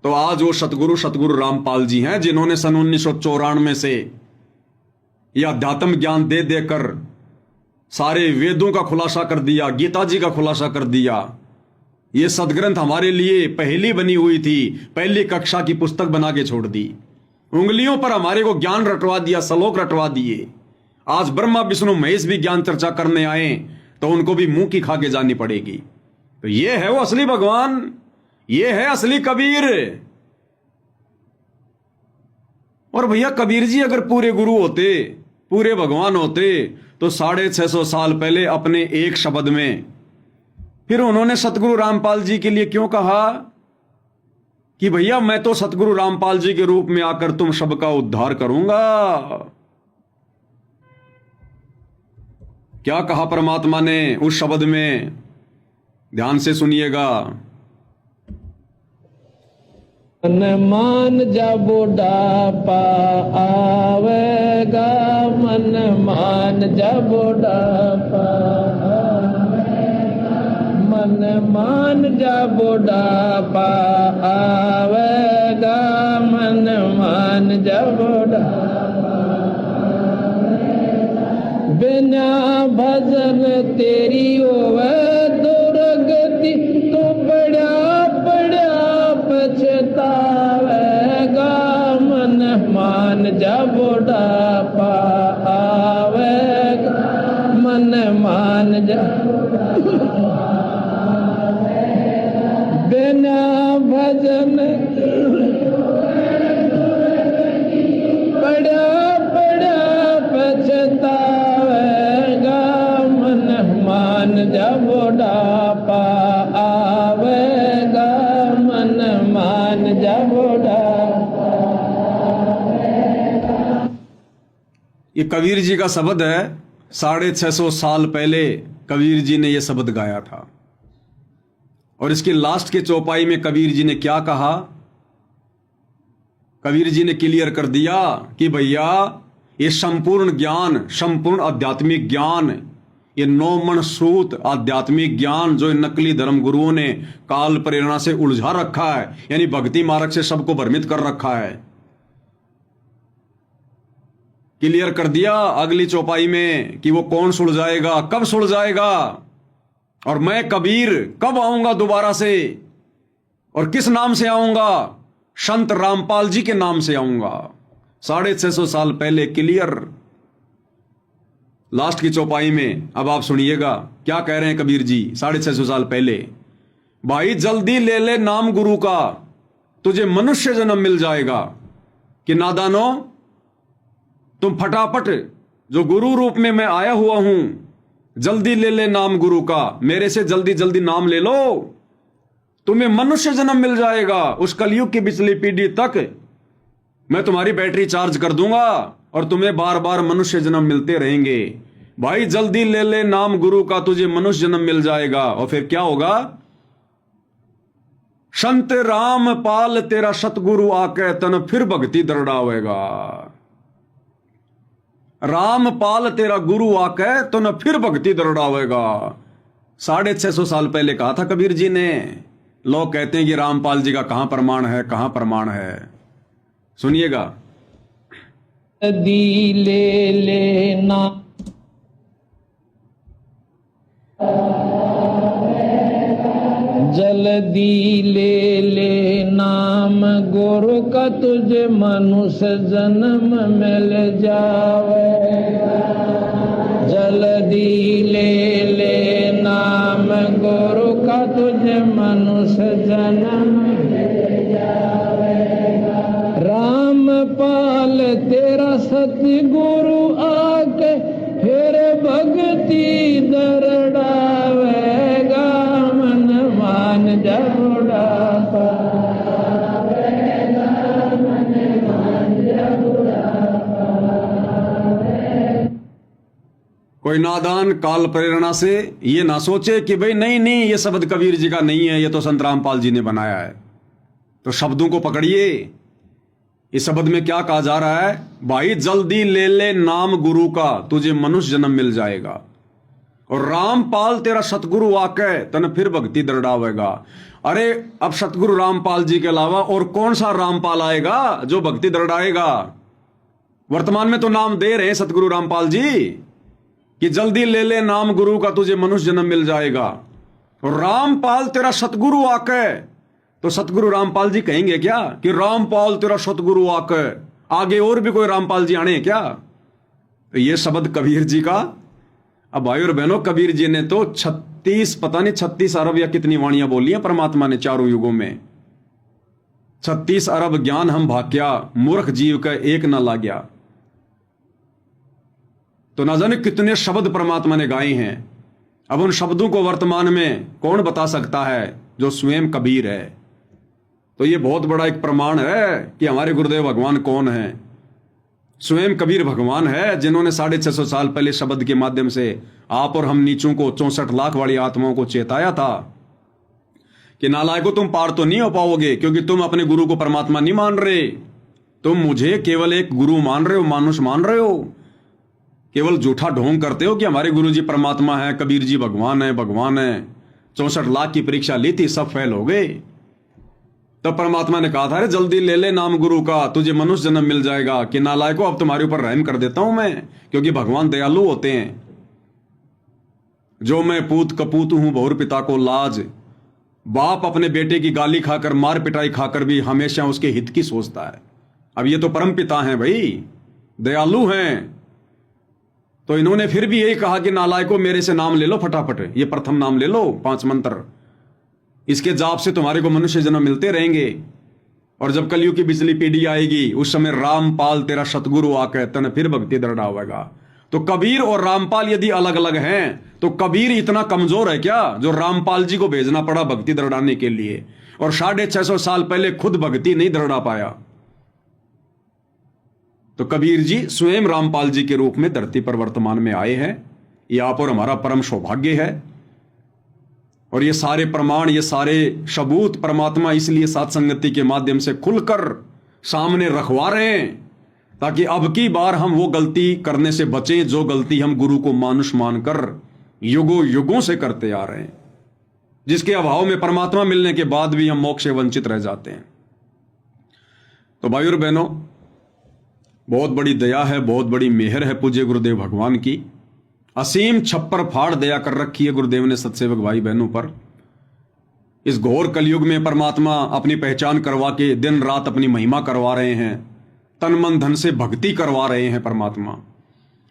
तो आज वो सतगुरु रामपाल जी हैं, जिन्होंने सन 1994 से यह अध्यात्म ज्ञान दे देकर सारे वेदों का खुलासा कर दिया, गीता जी का खुलासा कर दिया। ये सदग्रंथ हमारे लिए पहली बनी हुई थी, पहली कक्षा की पुस्तक बना के छोड़ दी। उंगलियों पर हमारे को ज्ञान रटवा दिया, श्लोक रटवा दिए। आज ब्रह्मा विष्णु महेश भी ज्ञान चर्चा करने आए तो उनको भी मुंह की खा के जानी पड़ेगी। तो ये है वो असली भगवान, ये है असली कबीर। और भैया कबीर जी अगर पूरे गुरु होते, पूरे भगवान होते, तो 650 साल पहले अपने एक शब्द में फिर उन्होंने सतगुरु रामपाल जी के लिए क्यों कहा कि भैया मैं तो सतगुरु रामपाल जी के रूप में आकर तुम सबका उद्धार करूंगा। क्या कहा परमात्मा ने उस शब्द में, ध्यान से सुनिएगा। मन मान जा बुढ़ापा आवेगा, मन मान जा बुढ़ापा, मन मान जा बुढ़ापा आवेगा, मन मान जा बुढ़ापा, बिना भजन तेरी होवे दुर्गति, तो बड़ा बड़ा पछतावेगा, मन मान जा बुढ़ापा आवेगा, मन मान जा बिना भजन बड़ा बड़ा पछतावेगा, मन मान जा बुढ़ापा आवेगा, मन मान जा बुढ़ापा। ये कबीर जी का शब्द है। 650 साल पहले कबीर जी ने यह शब्द गाया था। और इसके लास्ट के चौपाई में कबीर जी ने क्या कहा? कबीर जी ने क्लियर कर दिया कि भैया ये संपूर्ण ज्ञान, संपूर्ण आध्यात्मिक ज्ञान, ये नौमन सूत आध्यात्मिक ज्ञान जो इन नकली धर्म गुरुओं ने काल प्रेरणा से उलझा रखा है, यानी भक्ति मार्ग से सबको भ्रमित कर रखा है, क्लियर कर दिया अगली चौपाई में कि वो कौन सुलझाएगा, कब सुलझाएगा, और मैं कबीर कब आऊंगा दोबारा से, और किस नाम से आऊंगा? संत रामपाल जी के नाम से आऊंगा। 650 साल पहले क्लियर, लास्ट की चौपाई में। अब आप सुनिएगा क्या कह रहे हैं कबीर जी 650 साल पहले। भाई जल्दी ले ले नाम गुरु का, तुझे मनुष्य जन्म मिल जाएगा। कि नादानो, तुम फटाफट जो गुरु रूप में मैं आया हुआ हूं, जल्दी ले ले नाम गुरु का, मेरे से जल्दी जल्दी नाम ले लो, तुम्हें मनुष्य जन्म मिल जाएगा। उस कलयुग की पिछली पीढ़ी तक मैं तुम्हारी बैटरी चार्ज कर दूंगा और तुम्हें बार बार मनुष्य जन्म मिलते रहेंगे। भाई जल्दी ले ले नाम गुरु का, तुझे मनुष्य जन्म मिल जाएगा। और फिर क्या होगा? संत राम पाल तेरा सतगुरु आके तन फिर भक्ति दरड़ावेगा। राम पाल तेरा गुरु आके तन फिर भक्ति दरड़ावेगा। 650 साल पहले कहा था कबीर जी ने। लोग कहते हैं कि रामपाल जी का कहां प्रमाण है, कहां प्रमाण है? सुनिएगा। दी ले लेना जल्दी ले ले नाम गुरु का, तुझे मनुष्य जन्म मिल जावेगा। जल्दी ले ले नाम गुरु का, तुझे मनुष्य जन्म मिल जावेगा। रामपाल तेरा सतगुरु आके फिर भक्ति दरड़ावेगा। मन मान जबुड़ापा कोई नादान काल प्रेरणा से ये ना सोचे कि भाई नहीं नहीं ये शब्द कबीर जी का नहीं है, ये तो संत रामपाल जी ने बनाया है। तो शब्दों को पकड़िए। इस शब्द में क्या कहा जा रहा है? भाई जल्दी ले ले नाम गुरु का, तुझे मनुष्य जन्म मिल जाएगा। और रामपाल तेरा सतगुरु आके तन फिर भक्ति दरड़ावेगा। अरे अब सतगुरु रामपाल जी के अलावा और कौन सा रामपाल आएगा जो भक्ति दरड़ाएगा? वर्तमान में तो नाम दे रहे हैं सतगुरु रामपाल जी कि जल्दी ले ले नाम गुरु का, तुझे मनुष्य जन्म मिल जाएगा। और रामपाल तेरा सतगुरु आके, तो सतगुरु रामपाल जी कहेंगे क्या कि रामपाल तेरा सतगुरु आके? आगे और भी कोई रामपाल जी आने क्या? तो ये शब्द कबीर जी का। अब भाई और बहनों, कबीर जी ने तो 36 अरब या कितनी वाणियां बोली हैं परमात्मा ने चारों युगों में। 36 अरब ज्ञान हम भाग्या, मूर्ख जीव का एक ना ला गया। तो ना जाने कितने शब्द परमात्मा ने गाए हैं। अब उन शब्दों को वर्तमान में कौन बता सकता है जो स्वयं कबीर है? तो ये बहुत बड़ा एक प्रमाण है कि हमारे गुरुदेव भगवान कौन है। स्वयं कबीर भगवान है जिन्होंने 650 साल पहले शब्द के माध्यम से आप और हम नीचों को, 64 लाख वाली आत्माओं को चेताया था कि नालायकों तुम पार तो नहीं हो पाओगे, क्योंकि तुम अपने गुरु को परमात्मा नहीं मान रहे। तुम मुझे केवल एक गुरु मान रहे हो, मानुष मान रहे हो। केवल झूठा ढोंग करते हो कि हमारे गुरु जी परमात्मा है, कबीर जी भगवान है, भगवान है। 64 लाख की परीक्षा ली थी, सब फेल हो गए। तब परमात्मा ने कहा था अरे जल्दी ले ले नाम गुरु का, तुझे मनुष्य जन्म मिल जाएगा। कि नालायकों अब तुम्हारे ऊपर रहम कर देता हूं मैं, क्योंकि भगवान दयालु होते हैं। जो मैं पूत कपूत हूं बहुर पिता को लाज। बाप अपने बेटे की गाली खाकर, मार पिटाई खाकर भी हमेशा उसके हित की सोचता है। अब ये तो परम पिता हैं भाई, दयालु हैं। तो इन्होंने फिर भी यही कहा कि नालायकों मेरे से नाम ले लो फटाफट, ये प्रथम नाम ले लो, 5 मंत्र, इसके जाप से तुम्हारे को मनुष्य जन्म मिलते रहेंगे। और जब कलयुग की बिजली पीढ़ी आएगी उस समय रामपाल तेरा सतगुरु आकर तन फिर भक्ति दरड़ावेगा। तो कबीर और रामपाल यदि अलग अलग हैं तो कबीर इतना कमजोर है क्या जो रामपाल जी को भेजना पड़ा भक्ति दरड़ाने के लिए, और 650 साल पहले खुद भक्ति नहीं दरड़ा पाया? तो कबीर जी स्वयं रामपाल जी के रूप में धरती पर वर्तमान में आए हैं। ये आप और हमारा परम सौभाग्य है। और ये सारे प्रमाण, ये सारे सबूत परमात्मा इसलिए साथ संगति के माध्यम से खुलकर सामने रखवा रहे हैं ताकि अब की बार हम वो गलती करने से बचें जो गलती हम गुरु को मानुष मानकर युगों युगों से करते आ रहे हैं, जिसके अभाव में परमात्मा मिलने के बाद भी हम मोक्ष से वंचित रह जाते हैं। तो भाई और बहनों, बहुत बड़ी दया है, बहुत बड़ी मेहर है पूज्य गुरुदेव भगवान की। असीम छप्पर फाड़ दया कर रखी है गुरुदेव ने सत्सेवक भाई बहनों पर। इस घोर कलयुग में परमात्मा अपनी पहचान करवा के दिन रात अपनी महिमा करवा रहे हैं, तन मन धन से भक्ति करवा रहे हैं परमात्मा।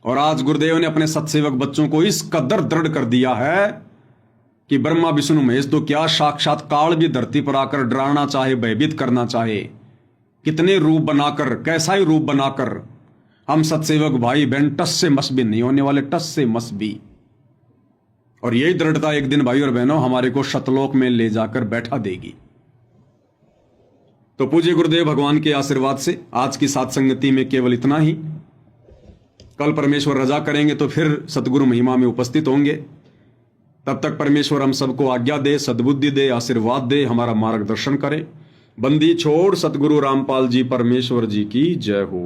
और आज गुरुदेव ने अपने सत्सेवक बच्चों को इस कदर दृढ़ कर दिया है कि ब्रह्मा विष्णु महेश तो क्या, साक्षात काल भी धरती पर आकर डराना चाहे, भयभीत करना चाहे, कितने रूप बनाकर, कैसा ही रूप बनाकर हम सत्सेवक भाई बहन टस से मस भी नहीं होने वाले, टस से मस भी। और यही दृढ़ता एक दिन भाई और बहनों हमारे को सतलोक में ले जाकर बैठा देगी। तो पूज्य गुरुदेव भगवान के आशीर्वाद से आज की सात्संगति में केवल इतना ही। कल परमेश्वर रजा करेंगे तो फिर सतगुरु महिमा में उपस्थित होंगे। तब तक परमेश्वर हम सबको आज्ञा दे, सद्बुद्धि दे, आशीर्वाद दे, हमारा मार्गदर्शन करे। बंदी छोड़ सतगुरु रामपाल जी परमेश्वर जी की जय हो।